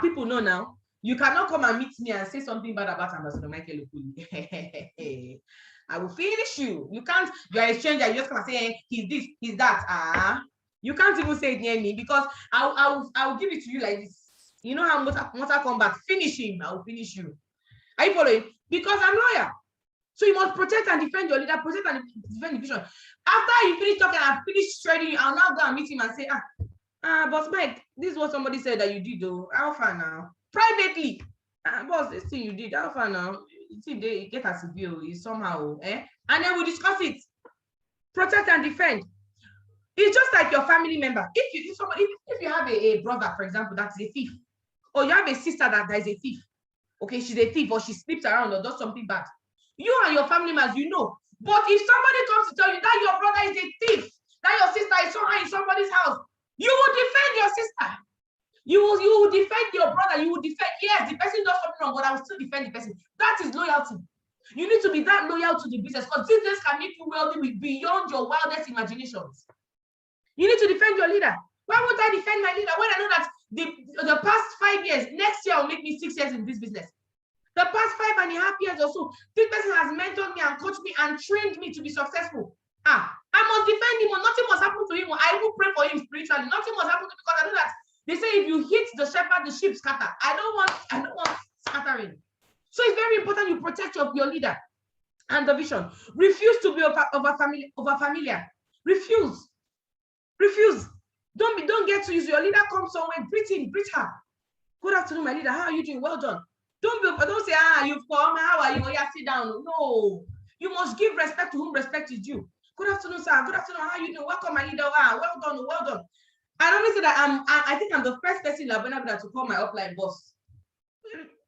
People know now. You cannot come and meet me and say something bad about Ambassador Michael Okuli. I will finish you. You can't. You are a stranger. You just come and say, hey, he's this, he's that. You can't even say it near me because I will give it to you like this. You know how Mortal Kombat, finish him. I will finish you. Are you following? Because I'm loyal. So you must protect and defend your leader, protect and defend the vision. After you finish talking and finish trading, you, I'll now go and meet him and say, boss Mike, this is what somebody said that you did though. How far now? Privately. Boss, this thing you did, how far now? See, they get as a bill somehow, and then we discuss it. Protect and defend. It's just like your family member. If you have a brother, for example, that's a thief, or you have a sister that is a thief, okay, she's a thief or she sleeps around or does something bad, you and your family members, you know. But if somebody comes to tell you that your brother is a thief, that your sister is somehow in somebody's house, you will defend your sister. You will defend your brother. You will defend, yes, the person does something wrong, but I will still defend the person. That is loyalty. You need to be that loyal to the business because business can make you wealthy with beyond your wildest imaginations. You need to defend your leader. Why would I defend my leader when I know that the past 5 years, next year will make me 6 years in this business? The past 5.5 years or so, this person has mentored me and coached me and trained me to be successful. I must defend him, or nothing must happen to him, or I will pray for him spiritually. Nothing must happen to him, because I know that they say if you hit the shepherd, the sheep scatter. I don't want scattering. So it's very important you protect your leader and the vision. Refuse to be over familiar. Refuse. Don't get to use your leader. Come somewhere, greet him, greet her. Good afternoon, my leader. How are you doing? Well done. Don't say, you've come, how are you? Oh, yeah, sit down. No. You must give respect to whom respect is due. Good afternoon, sir. Good afternoon. How are you doing? Welcome, my leader. Well done, well done. I always say that I think I'm the first person in La Buena Vida to call my upline boss.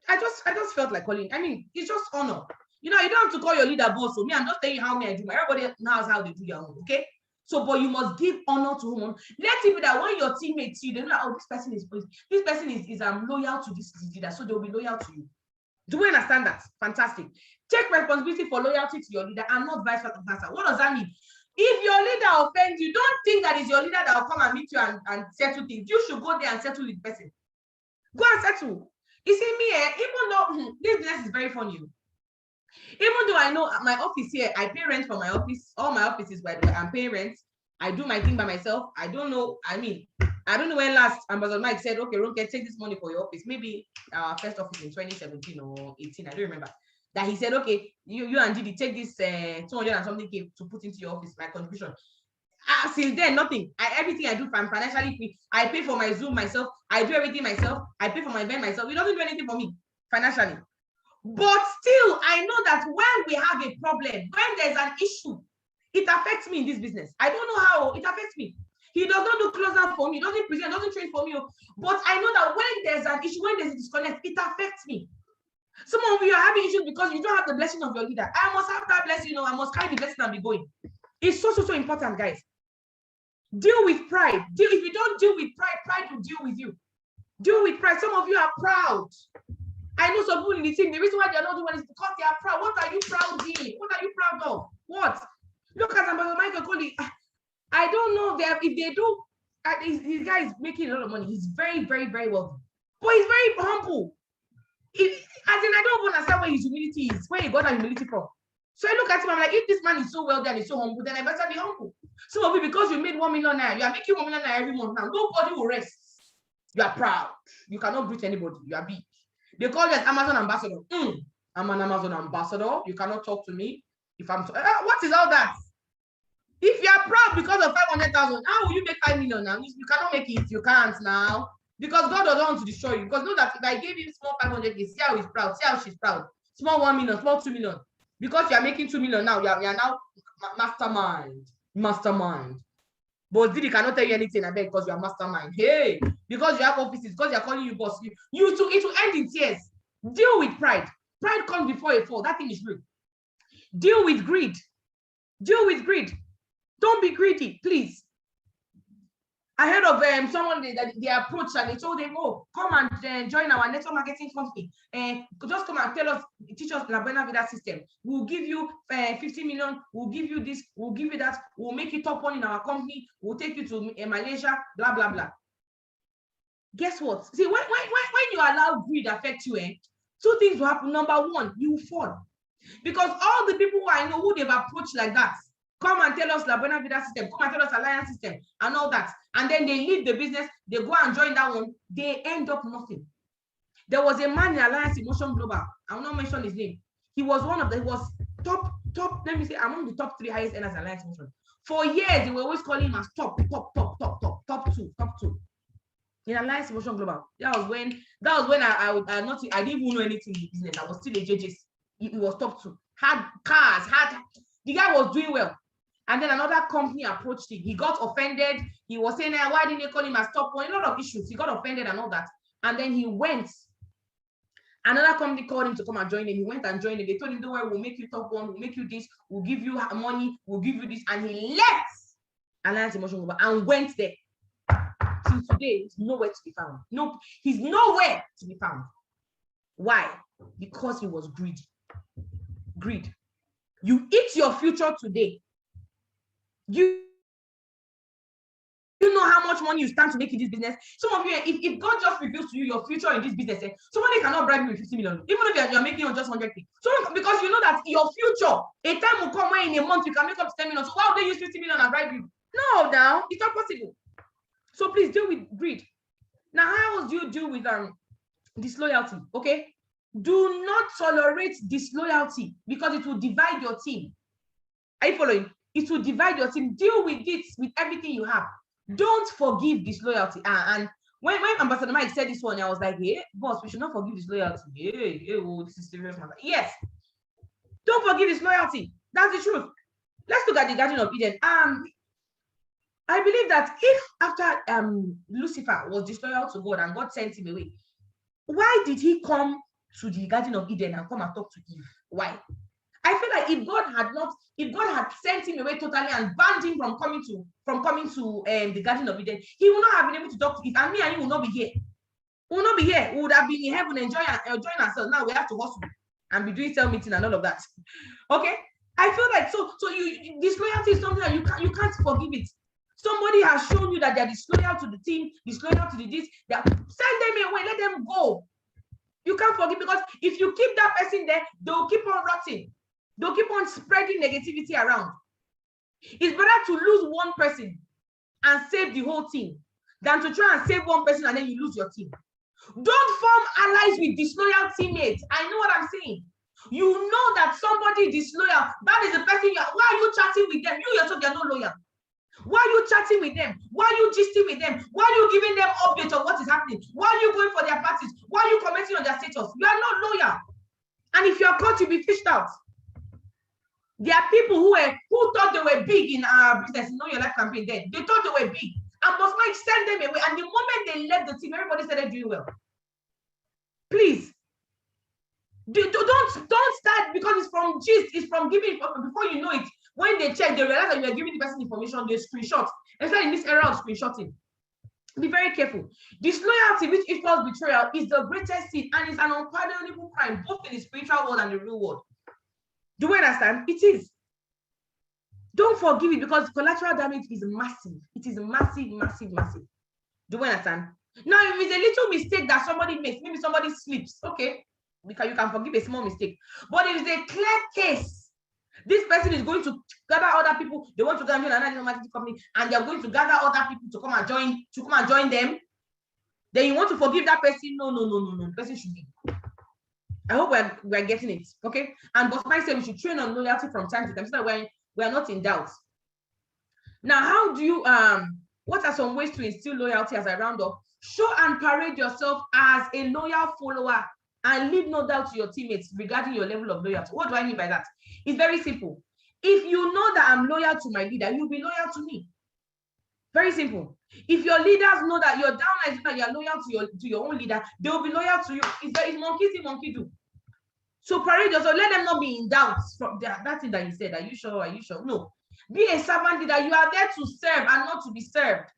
I just felt like calling. I mean, it's just honor. You know, you don't have to call your leader boss. So me, I'm just telling you how I do. Everybody knows how they do their own, okay? So, but you must give honor to whom. Let it be that when your teammates see, they know, oh, this person is loyal to this leader, so they'll be loyal to you. Do we understand that? Fantastic. Take responsibility for loyalty to your leader and not vice versa. What does that mean? If your leader offends you, don't think that it's your leader that will come and meet you and settle things. You should go there and settle with the person. Go and settle. You see me, even though this business is very funny, even though I know my office here, I pay rent for my office. All my offices, by the way, I'm paying rent. I do my thing by myself. I don't know when last Ambassador Mike said, okay, Ronke, take this money for your office. Maybe our first office in 2017 or 18, I don't remember. That he said, okay, you and Didi take this 200 and something K to put into your office, my contribution. Since then, nothing. Everything I do, I'm financially free. I pay for my Zoom myself. I do everything myself. I pay for my event myself. It doesn't do anything for me financially. But still, I know that when we have a problem, when there's an issue, it affects me in this business. I don't know how it affects me. He does not do closer for me. He doesn't present, doesn't train for me. But I know that when there's an issue, when there's a disconnect, it affects me. Some of you are having issues because you don't have the blessing of your leader. I must have that blessing, I must carry the blessing and be going. It's so important, guys. Deal with pride. If you don't deal with pride, pride will deal with you. Deal with pride. Some of you are proud. I know some people in the team, the reason why they're not doing it is because they are proud. What are you proud in? What are you proud of? What? Look at Ambassador Michael Coley. I don't know if they do. This guy is making a lot of money. He's very, very, very wealthy. But he's very humble. I don't understand where his humility is, where he got that humility from. So I look at him, I'm like, if this man is so wealthy and he's so humble, then I better be humble. Some of you, because you made 1 million naira, you are making 1 million naira every month now. Nobody will rest. You are proud. You cannot greet anybody. You are big. They call you as Amazon ambassador. I'm an Amazon ambassador. You cannot talk to me. If I'm what is all that? If you are proud because of 500,000, how will you make 5 million now? You cannot make it. You can't now. Because God doesn't want to destroy you. Because know that if I gave him small 500, see how he's proud. See how she's proud. Small 1 million, small 2 million. Because you are making 2 million now, you are now mastermind. But Didi cannot tell you anything, I beg, because you are mastermind. Hey, because you have offices, because you are calling you boss. It will end in tears. Deal with pride. Pride comes before a fall. That thing is real. Deal with greed. Deal with greed. Don't be greedy, please. I heard of someone that they approached and they told them, oh, come and join our network marketing company. Just come and teach us La Buena Vida system. We'll give you 50 million. We'll give you this. We'll give you that. We'll make you top one in our company. We'll take you to Malaysia, blah, blah, blah. Guess what? See, when you allow greed affect you, two things will happen. Number one, you will fall. Because all the people who I know who they've approached like that, come and tell us La Buena Vida system, come and tell us Alliance system, and all that. And then they leave the business, they go and join that one, they end up nothing. There was a man in Alliance Emotion Global, I will not mention his name. He was top, let me say, among the top 3 highest earners Alliance Emotion. For years, they were always calling him as top 2. In Alliance Emotion Global. That was when I didn't even know anything in the business. I was still a JJ. He was top 2. Had cars, the guy was doing well. And then another company approached him. He got offended. He was saying, why didn't they call him as top 1? A lot of issues. He got offended and all that. And then he went. Another company called him to come and join him. He went and joined him. They told him, don't worry, we'll make you top 1. We'll make you this. We'll give you money. We'll give you this. And he left Alliance Emotion Global and went there. Till today, he's nowhere to be found. No, he's nowhere to be found. Why? Because he was greedy. Greed. You eat your future today. You You know how much money you stand to make in this business? Some of you, if God just reveals to you your future in this business, somebody cannot bribe you with 50 million, even if you're making on just 100K. So because you know that your future, a time will come when in a month you can make up 10 million. So why would they use 50 million and bribe you? No, now it's not possible. So please deal with greed. Now, how else do you deal with disloyalty? Okay, do not tolerate disloyalty because it will divide your team. Are you following? It will divide your team. Deal with it with everything you have. Don't forgive disloyalty. And when Ambassador Mike said this one, I was like, hey, boss, we should not forgive disloyalty. Hey, oh, this is serious matter. Yes. Don't forgive disloyalty. That's the truth. Let's look at the Garden of Eden. I believe that if after Lucifer was disloyal to God and God sent him away, why did he come to the Garden of Eden and come and talk to Eve? Why? I feel like if God had sent him away totally and banned him from coming to the Garden of Eden, he would not have been able to talk to Eve, and me and you will not be here. We will not be here. We would have been in heaven enjoying ourselves. Now we have to hustle and be doing cell meeting and all of that. Okay? I feel like so disloyalty is something that you can't forgive it. Somebody has shown you that they're disloyal to the team, disloyal to the this. Send them away, let them go. You can't forgive, because if you keep that person there, they'll keep on rotting. They'll keep on spreading negativity around. It's better to lose one person and save the whole team than to try and save one person and then you lose your team. Don't form allies with disloyal teammates. I know what I'm saying. You know that somebody is disloyal. That is the person why are you chatting with them? You yourself, you're not loyal. Why are you chatting with them? Why are you gisting with them? Why are you giving them updates on what is happening? Why are you going for their parties? Why are you commenting on their status? You are not loyal. And if you are caught, you'll be fished out. There are people who thought they were big in our business, Know Your Life campaign then. They thought they were big. And Boss Mike sent them away. And the moment they left the team, everybody started doing well. Please. Don't start, because it's from gist, it's from giving, before you know it. When they check, they realize that you are giving the person information, they screenshot. Especially in this era of screenshotting. Be very careful. Disloyalty, which equals betrayal, is the greatest sin, and it's an unpardonable crime, both in the spiritual world and the real world. Do you understand? It is. Don't forgive it, because collateral damage is massive. It is massive, massive, massive. Do you understand? Now, if it's a little mistake that somebody makes, maybe somebody slips, okay, because you can forgive a small mistake. But if it's a clear case, this person is going to gather other people. They want to join another marketing company, and they're going to gather other people to come and join them. Then you want to forgive that person? No. The person should be. I hope we're getting it. Okay. And Boss Mike said we should train on loyalty from time to time, so that we're not in doubt. Now, how do you what are some ways to instill loyalty as I round up? Show and parade yourself as a loyal follower, and leave no doubt to your teammates regarding your level of loyalty. What do I mean by that? It's very simple. If you know that I'm loyal to my leader, you'll be loyal to me. Very simple. If your leaders know that your downline, that you're loyal to your own leader, they will be loyal to you. It's monkey see, monkey do. So parade yourself. Let them not be in doubt from that thing that you said. Are you sure? Are you sure? No. Be a servant leader. You are there to serve and not to be served.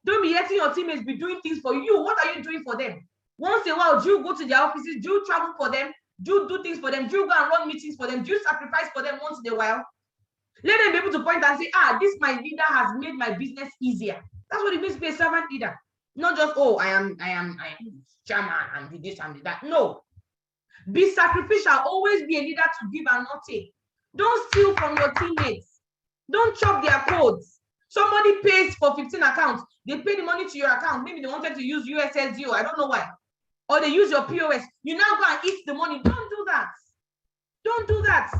Don't be letting your teammates be doing things for you. What are you doing for them? Once in a while, do you go to their offices? Do you travel for them? Do you do things for them? Do you go and run meetings for them? Do you sacrifice for them once in a while? Let them be able to point and say, this my leader has made my business easier. That's what it means to be a servant leader. Not just, I am chairman and this and that. No. Be sacrificial. Always be a leader to give and not take. Don't steal from your teammates. Don't chop their codes. Somebody pays for 15 accounts. They pay the money to your account. Maybe they wanted to use USSD, I don't know why. Or they use your POS. You now go and eat the money. Don't do that. Don't do that.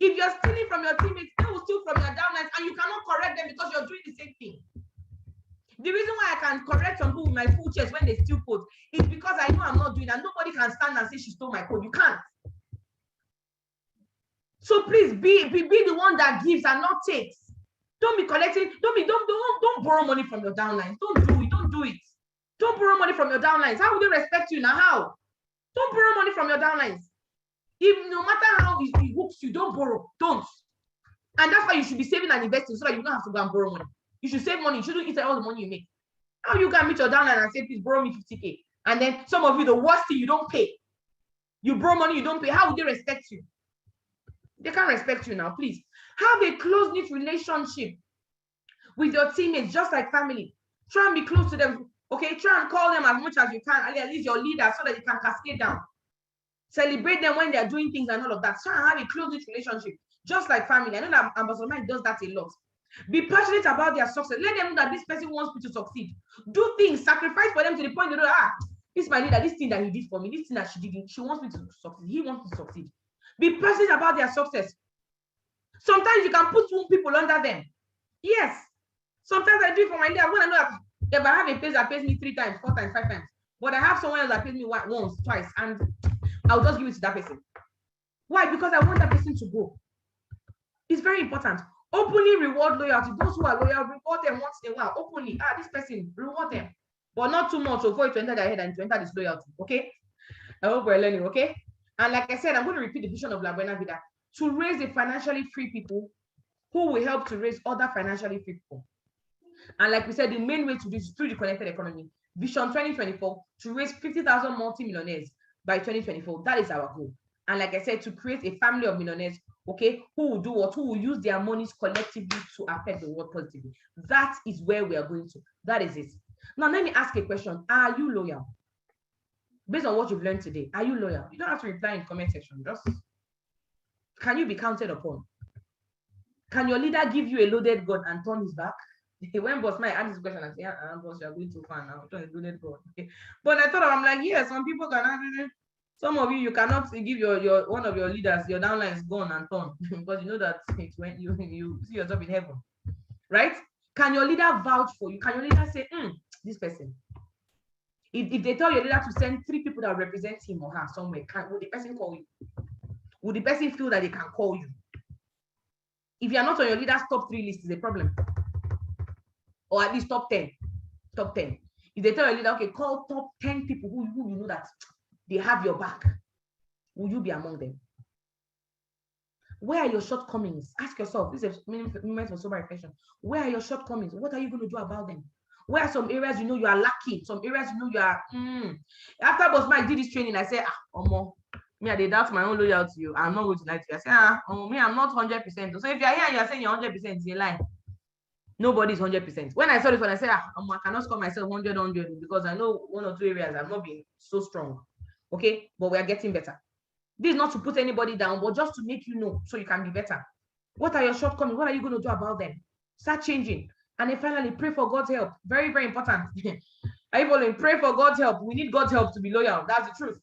If you're stealing from your teammates, they will steal from your downlines, and you cannot correct them because you're doing the same thing. The reason why I can correct some people with my full chest when they steal code is because I know I'm not doing that. Nobody can stand and say she stole my code. You can't. So please be the one that gives and not takes. Don't be collecting. Don't borrow money from your downlines. Don't do it. Don't do it. Don't borrow money from your downlines. How will they respect you now? How? Don't borrow money from your downlines. If no matter how it hooks you, don't borrow. Don't. And that's why you should be saving and investing so that you don't have to go and borrow money. You should save money. You shouldn't eat all the money you make. How you can meet your downline and say, please borrow me 50K. And then some of you, the worst thing, you don't pay. You borrow money, you don't pay. How would they respect you? They can't respect you now, please. Have a close-knit relationship with your teammates, just like family. Try and be close to them. Okay, try and call them as much as you can, at least your leader, so that you can cascade down. Celebrate them when they're doing things and all of that. Try and have a close relationship, just like family. I know that Ambassador Mike does that a lot. Be passionate about their success. Let them know that this person wants me to succeed. Do things, sacrifice for them to the point they know, this is my leader, this thing that he did for me, this thing that she did, she wants me to succeed. He wants me to succeed. Be passionate about their success. Sometimes you can put 2 people under them. Yes. Sometimes I do it for my leader. I want to know that if I have a place that pays me 3 times, 4 times, 5 times, but I have someone else that pays me once, twice, and I'll just give it to that person. Why? Because I want that person to grow. It's very important. Openly reward loyalty. Those who are loyal, reward them once in a while. Openly, this person, reward them. But not too much before it to enter their head and to enter disloyalty. Okay? I hope we're learning, okay? And like I said, I'm going to repeat the vision of La Buena Vida: to raise the financially free people who will help to raise other financially free people. And like we said, the main way to do this is through the connected economy. Vision 2024, to raise 50,000 multi-millionaires by 2024. That is our goal. And like I said, to create a family of millionaires, okay, who will do what? Who will use their monies collectively to affect the world positively. That is where we are going to. That is it. Now, let me ask a question. Are you loyal? Based on what you've learned today, are you loyal? You don't have to reply in the comment section. Just, can you be counted upon? Can your leader give you a loaded gun and turn his back? When boss might ask this question, I say, boss, you're going too far now. Loaded gun. Okay. But I thought, I'm like, yeah, some people can have it. Some of you cannot give your one of your leaders your downlines gun and turn because you know that it's when you see yourself in heaven, right? Can your leader vouch for you? Can your leader say, this person? If they tell your leader to send 3 people that represent him or her somewhere, would the person call you? Would the person feel that they can call you? If you are not on your leader's top 3 list, is a problem. Or at least top 10. Top 10. If they tell your leader, okay, call top 10 people who you know that they have your back, will you be among them? Where are your shortcomings? Ask yourself. This is a moment for sober reflection. Where are your shortcomings? What are you going to do about them? Where are some areas you know you are lacking? Some areas you know you are. After Boss Mike did this training, I said, me, I did doubt my own loyalty. I'm not going to lie to you. I said, me, I'm not 100%. So if you're here and you're saying you're 100%, it's a lie. Nobody's 100%. When I saw this one, I said, I cannot score myself 100 because I know 1 or 2 areas I've not been so strong. Okay, but we are getting better. This is not to put anybody down, but just to make you know so you can be better. What are your shortcomings? What are you going to do about them? Start changing. And then finally, pray for God's help. Very, very important. Are you following? Pray for God's help. We need God's help to be loyal. That's the truth.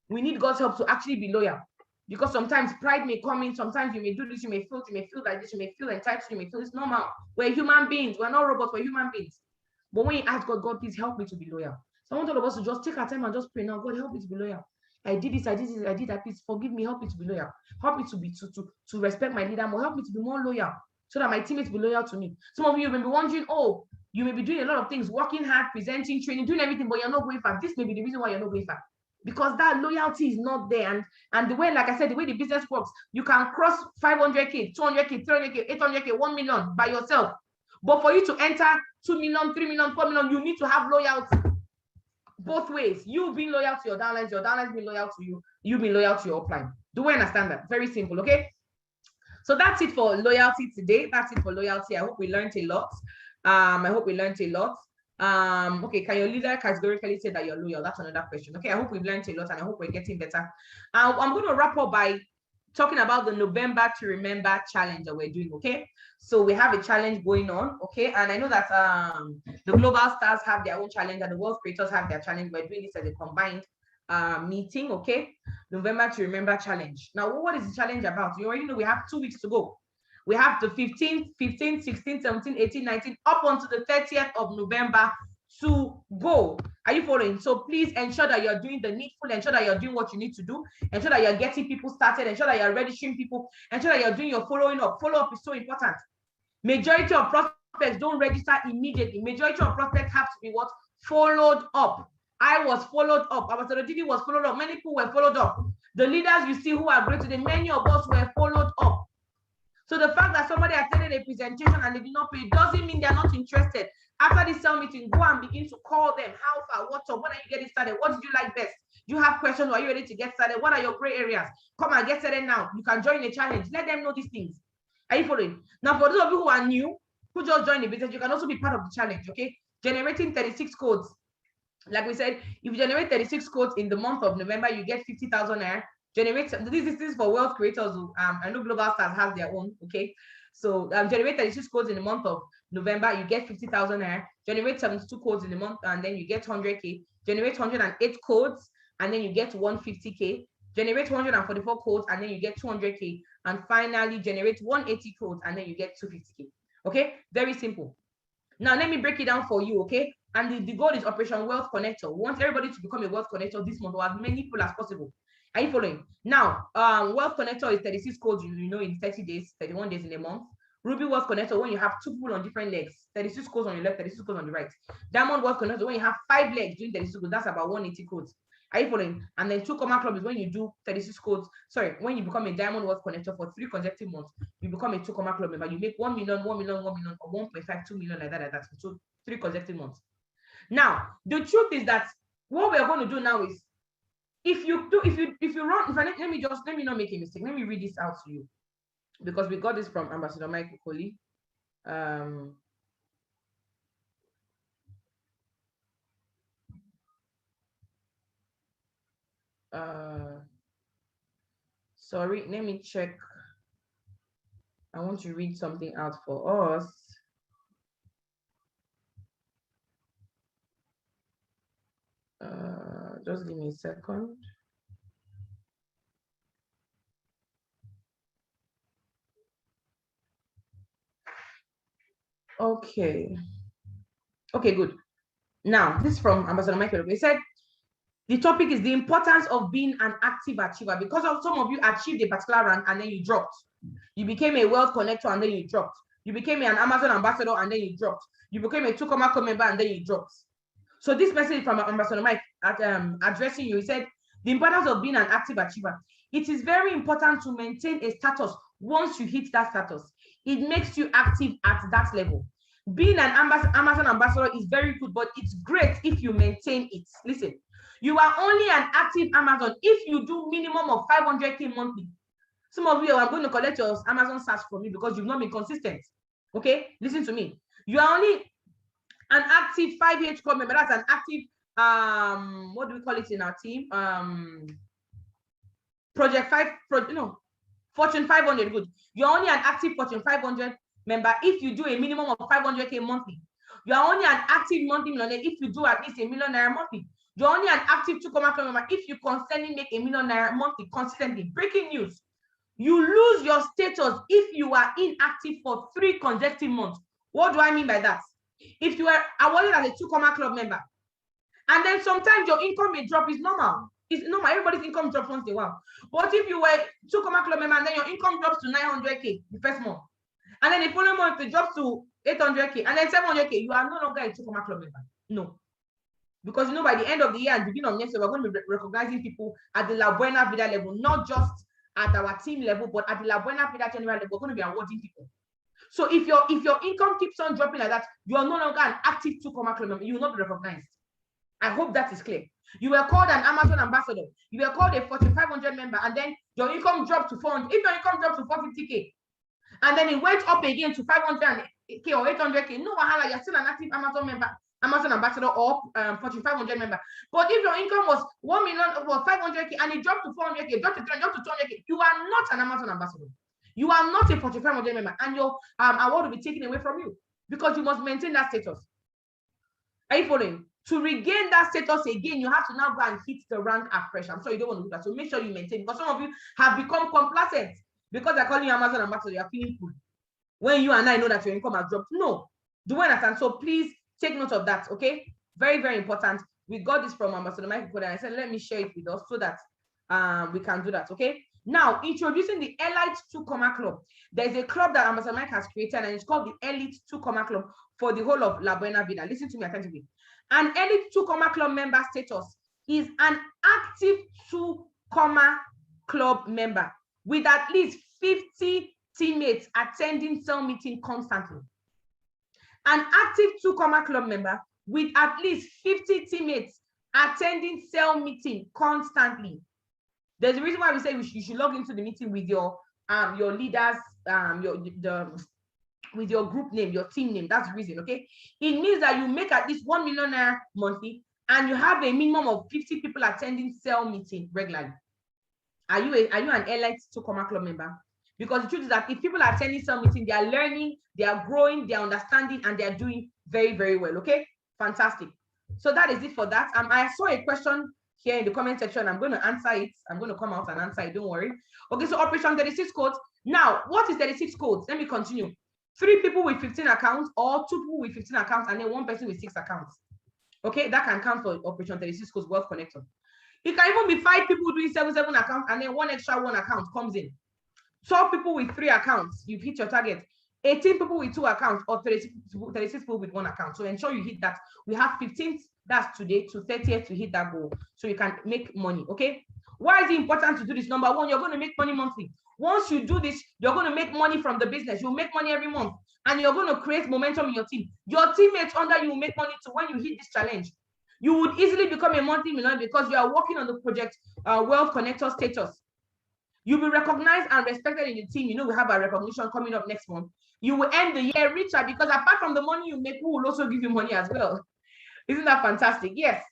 We need God's help to actually be loyal. Because sometimes pride may come in. Sometimes you may do this. You may feel like this. You may feel entitled. You may feel it's normal. We're human beings. We're not robots. We're human beings. But when you ask God, God, please help me to be loyal. So I want all of us to just take our time and just pray now. God, help me to be loyal. I did this, I did this, I did that. Please forgive me. Help me to be loyal. Help me to be to respect my leader more. Help me to be more loyal so that my teammates be loyal to me. Some of you may be wondering, you may be doing a lot of things, working hard, presenting, training, doing everything, but you're not going far. This may be the reason why you're not going far. Because that loyalty is not there. And the way, like I said, the way the business works, you can cross 500K, 200K, 300K, 800K, 1 million by yourself. But for you to enter 2 million, 3 million, 4 million, you need to have loyalty. Both ways. You being loyal to your downlines being loyal to you, you being loyal to your upline. Do we understand that? Very simple, okay? So that's it for loyalty today. That's it for loyalty. I hope we learned a lot. Okay, can your leader categorically say that you're loyal? That's another question. Okay, I hope we've learned a lot and I hope we're getting better. I'm going to wrap up by talking about the November to Remember challenge that we're doing, okay? So we have a challenge going on, okay? And I know that the global stars have their own challenge and the world creators have their challenge. We're doing this as a combined meeting, okay? November to Remember challenge. Now, what is the challenge about? You already know we have 2 weeks to go. We have the 15th, 16th, 17th, 18th, 19th, up until the 30th of November to go. Are you following? So please ensure that you're doing the needful, ensure that you're doing what you need to do, ensure that you're getting people started, ensure that you're registering people, ensure that you're doing your following up. Follow-up is so important. Majority of prospects don't register immediately. Majority of prospects have to be what? Followed up. I was followed up. Ambassador Didi was followed up. Many people were followed up. The leaders you see who are great today, many of us were followed up. So the fact that somebody attended a presentation and they did not pay doesn't mean they're not interested. After this cell meeting, go and begin to call them. How far? What's up? When are you getting started? What did you like best? Do you have questions? Are you ready to get started? What are your gray areas? Come and get started now. You can join the challenge. Let them know these things. Are you following? Now, for those of you who are new, who just joined the business, you can also be part of the challenge, okay? Generating 36 codes. Like we said, if you generate 36 codes in the month of November, you get 50,000 naira. Generate, this is for wealth creators. I know Global Stars has their own, okay? So generate 36 codes in the month of November, you get 50,000 naira. Generate 72 codes in the month, and then you get 100K. Generate 108 codes, and then you get 150K. Generate 144 codes, and then you get 200K. And finally, generate 180 codes, and then you get 250K. Okay, very simple. Now, let me break it down for you, okay? And the goal is Operation Wealth Connector. We want everybody to become a Wealth Connector this month, or as many people as possible. Are you following? Now, Wealth Connector is 36 codes, you know, in 30 days, 31 days in a month. Ruby Wealth Connector, when you have 2 people on different legs, 36 codes on your left, 36 codes on the right. Diamond Wealth Connector, when you have 5 legs doing 36 codes, that's about 180 codes. Are you following? And then 2 Comma Club is when you do 36 codes. Sorry, when you become a Diamond Wealth Connector for 3 consecutive months, you become a 2 Comma Club member. You make 1 million, 1 million, 1 million, or 1.5, 2 million, like that. So 3 consecutive months. Now, the truth is that what we are going to do now is, if you run, let me not make a mistake. Let me read this out to you, because we got this from Ambassador Michael Coley. Sorry, let me check. I want to read something out for us. Just give me a second. Okay, good. Now, this is from Ambassador Michael. He said, the topic is the importance of being an active achiever, because of some of you achieved a particular rank and then you dropped. You became a Wealth Connector and then you dropped. You became an Amazon ambassador and then you dropped. You became a 2 Comma Club member and then you dropped. So this message from Ambassador Mike addressing you, he said, the importance of being an active achiever. It is very important to maintain a status. Once you hit that status, it makes you active at that level. Being an Amazon ambassador is very good, but it's great if you maintain it. Listen, you are only an active Amazon if you do minimum of 500K monthly. Some of you are going to collect your Amazon search from me because you've not been consistent. Okay, listen to me. You are only an active 5H club member. That's an active what do we call it in our team? Project 5, Fortune 500. Good. You're only an active Fortune 500 member if you do a minimum of 500K monthly. You are only an active monthly millionaire if you do at least $1 million monthly. You're only an active 2 Comma Club member if you constantly make $1 million monthly consistently. Breaking news. You lose your status if you are inactive for 3 consecutive months. What do I mean by that? If you are awarded as a 2 Comma Club member, and then sometimes your income may drop, is normal. It's normal. Everybody's income drops once in a while. But if you were 2 Comma Club member and then your income drops to 900K the first month, and then the following month it drops to 800K, and then 700K, you are no longer a 2 Comma Club member. No. Because by the end of the year and beginning of next year, we're going to be recognizing people at the La Buena Vida level, not just at our team level, but at the La Buena Vida general level. We're going to be awarding people. So if your income keeps on dropping like that, you are no longer an active 2 Comma Club member. You will not be recognized. I hope that is clear. You were called an Amazon ambassador. You were called a Fortune 500 member, and then your income dropped to 400. If your income dropped to 450K, and then it went up again to 500K or 800K, no wahala, you're still an active Amazon member, Amazon ambassador, or Fortune 500 member. But if your income was 1 million or 500K and it dropped to 400K, dropped to 200K, you are not an Amazon ambassador. You are not a Fortune 500 member, and your award will be taken away from you because you must maintain that status. Are you following? To regain that status again, you have to now go and hit the rank afresh. I'm sure you don't want to do that. So make sure you maintain, because some of you have become complacent because they're calling you Amazon ambassador. You're feeling good when you and I know that your income has dropped. No, do you understand? So please take note of that. Okay, very, very important. We got this from Ambassador Michael, and I said, let me share it with us so that we can do that. Okay. Now, introducing the Elite 2 Comma Club. There's a club that Ambassador Mike has created, and it's called the Elite 2 Comma Club for the whole of La Buena Vida. Listen to me attentively. An Elite 2 Comma Club member status is an active 2 Comma Club member with at least 50 teammates attending cell meeting constantly. An active 2 Comma Club member with at least 50 teammates attending cell meeting constantly. There's a reason why we say you should log into the meeting with your leaders, with your group name, your team name. That's the reason, okay? It means that you make at least 1 million naira monthly, and you have a minimum of 50 people attending cell meeting regularly. Are you an elite Tokoma Club member? Because the truth is that if people are attending cell meeting, they are learning, they are growing, they are understanding, and they are doing very, very well. Okay, fantastic. So that is it for that. I saw a question here in the comment section. I'm going to answer it. I'm going to come out and answer it. Don't worry. Okay, so Operation 36 codes. Now, what is 36 codes? Let me continue. 3 people with 15 accounts, or 2 people with 15 accounts, and then 1 person with 6 accounts. Okay, that can count for Operation 36 codes Wealth Connector. It can even be 5 people doing 7 accounts, and then 1 extra 1 account comes in. 12 people with 3 accounts, you've hit your target. 18 people with 2 accounts, or 36 people with 1 account. So ensure you hit that. We have 15th, that's today, to 30th to hit that goal, so you can make money. Okay, why is it important to do this? Number 1, you're going to make money monthly. Once you do this, you're going to make money from the business. You'll make money every month, and you're going to create momentum in your team. Your teammates under you will make money too. When you hit this challenge, you would easily become a monthly millionaire because you are working on the project Wealth Connector status. You'll be recognized and respected in the team. You know, we have a recognition coming up next month. You will end the year richer because apart from the money you make, we will also give you money as well. Isn't that fantastic? Yes.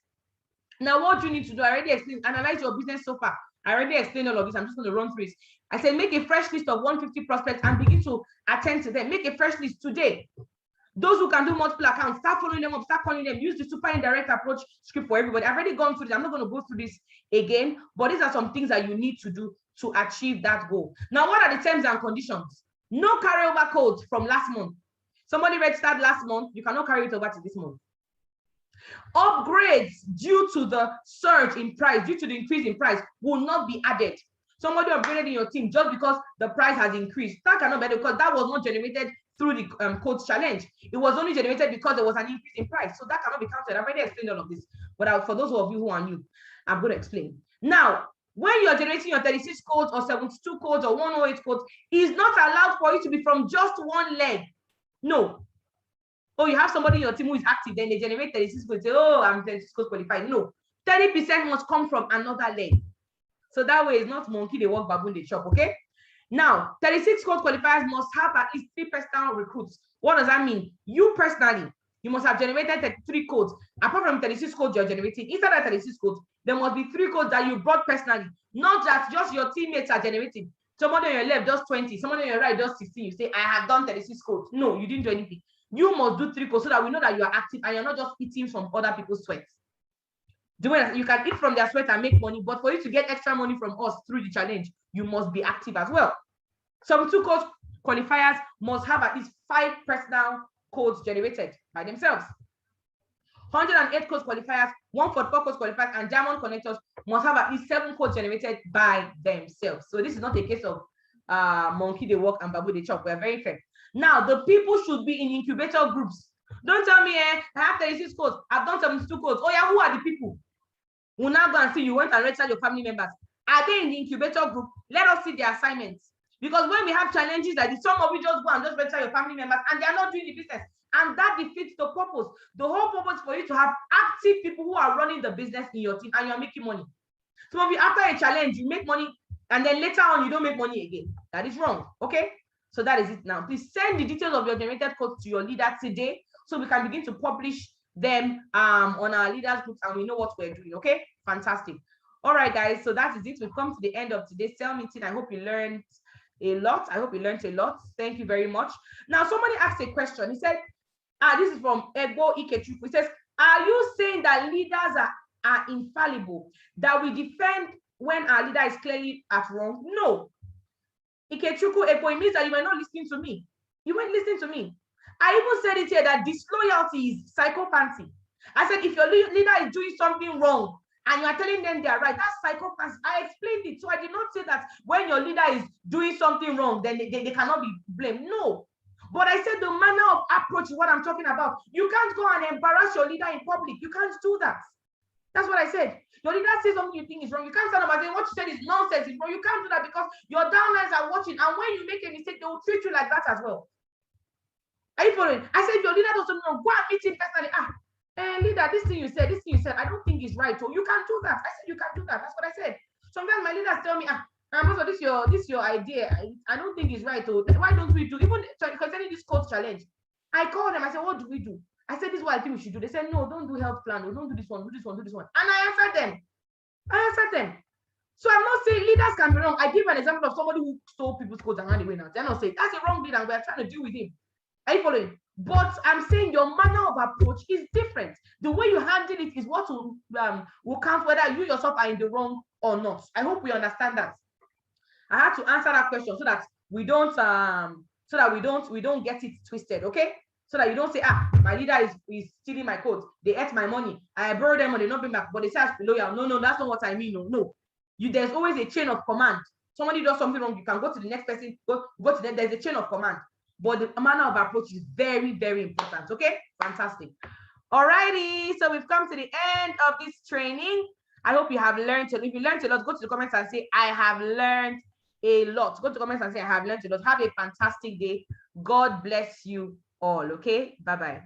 Now, what you need to do, I already explained, analyze your business so far. I already explained all of this. I'm just going to run through it. I said, make a fresh list of 150 prospects and begin to attend to them. Make a fresh list today. Those who can do multiple accounts, start following them up, start calling them. Use the super indirect approach script for everybody. I've already gone through this. I'm not going to go through this again, but these are some things that you need to do to achieve that goal. Now, what are the terms and conditions? No carryover codes from last month. Somebody registered last month, you cannot carry it over to this month. Upgrades due to the surge in price, due to the increase in price, will not be added. Somebody upgraded in your team just because the price has increased. That cannot be added because that was not generated through the codes challenge. It was only generated because there was an increase in price. So that cannot be counted. I've already explained all of this. But for those of you who are new, I'm going to explain. Now, when you're generating your 36 codes or 72 codes or 108 codes, it's not allowed for you to be from just one leg. No. Oh, you have somebody in your team who is active, then they generate 36 codes. Say, oh, I'm 36 codes qualified. No. 30% must come from another leg. So that way it's not monkey, they walk, baboon, they chop, okay? Now, 36 code qualifiers must have at least 3 personal recruits. What does that mean? You personally, you must have generated 33 codes. Apart from 36 codes you're generating, inside that 36 codes, there must be 3 codes that you brought personally, not that just your teammates are generating. Somebody on your left does 20, somebody on your right does 16. You say, I have done 36 codes. No, you didn't do anything. You must do 3 codes so that we know that you are active and you're not just eating from other people's sweat. You can eat from their sweat and make money, but for you to get extra money from us through the challenge, you must be active as well. 72 codes qualifiers must have at least 5 personal codes generated by themselves. 108 codes qualifiers, 144 codes qualifiers, and diamond connectors must have at least 7 codes generated by themselves. So this is not a case of monkey they walk and babu they chop. We are very fair. Now, the people should be in incubator groups. Don't tell me, I have 36 codes, I've done 72 codes. Oh yeah, who are the people? We'll now go and see you went and registered your family members. Are they in the incubator group? Let us see their assignments. Because when we have challenges like this, some of you just go and just register your family members and they are not doing the business. And that defeats the purpose. The whole purpose for you to have active people who are running the business in your team and you're making money. Some of you, after a challenge, you make money and then later on you don't make money again. That is wrong. Okay? So that is it now. Please send the details of your generated codes to your leader today so we can begin to publish them on our leaders groups and we know what we're doing. Okay? Fantastic. All right, guys. So that is it. We've come to the end of today's cell meeting. I hope you learned a lot. I hope you learned a lot. Thank you very much. Now, somebody asked a question. He said, this is from Egbo Ikechukwu. He says, are you saying that leaders are infallible, that we defend when our leader is clearly at wrong? No. Ikechukwu Egbo, it means that you were not listening to me. You weren't listening to me. I even said it here that disloyalty is psychopathy. I said, if your leader is doing something wrong, and you are telling them they are right, that's psychopathy. I explained it. So I did not say that when your leader is doing something wrong, then they cannot be blamed. No. But I said the manner of approach is what I'm talking about. You can't go and embarrass your leader in public. You can't do that. That's what I said. Your leader says something you think is wrong. You can't stand up and say what you said is nonsense. It's wrong. You can't do that because your downlines are watching. And when you make a mistake, they will treat you like that as well. Are you following? I said, if your leader does something wrong, go and meet him personally. Leader, this thing you said, I don't think is right. So you can't do that. I said, you can't do that. That's what I said. Sometimes my leaders tell me, And also, this your idea. I don't think it's right. So why don't we do, even concerning this coach challenge? I called them. I said, what do we do? I said, this is what I think we should do. They said, no, don't do health plan. No, don't do this one. Do this one. Do this one. And I answered them. So I'm not saying leaders can be wrong. I give an example of somebody who stole people's coats and ran away now. They're not saying that's a wrong leader. We're trying to deal with him. Are you following? But I'm saying your manner of approach is different. The way you handle it is what will count whether you yourself are in the wrong or not. I hope we understand that. I had to answer that question so that we don't we don't get it twisted, okay? So that you don't say, my leader is stealing my code. They ate my money. I borrow them and they not bring back, but they say I be loyal. No, that's not what I mean. No. There's always a chain of command. Somebody does something wrong, you can go to the next person, go to them. There's a chain of command. But the manner of approach is very, very important. Okay, fantastic. Alrighty, so we've come to the end of this training. I hope you have learned. If you learned a lot, go to the comments and say, I have learned a lot. Go to the comments and say, I have learned a lot. Have a fantastic day. God bless you all. Okay, bye-bye.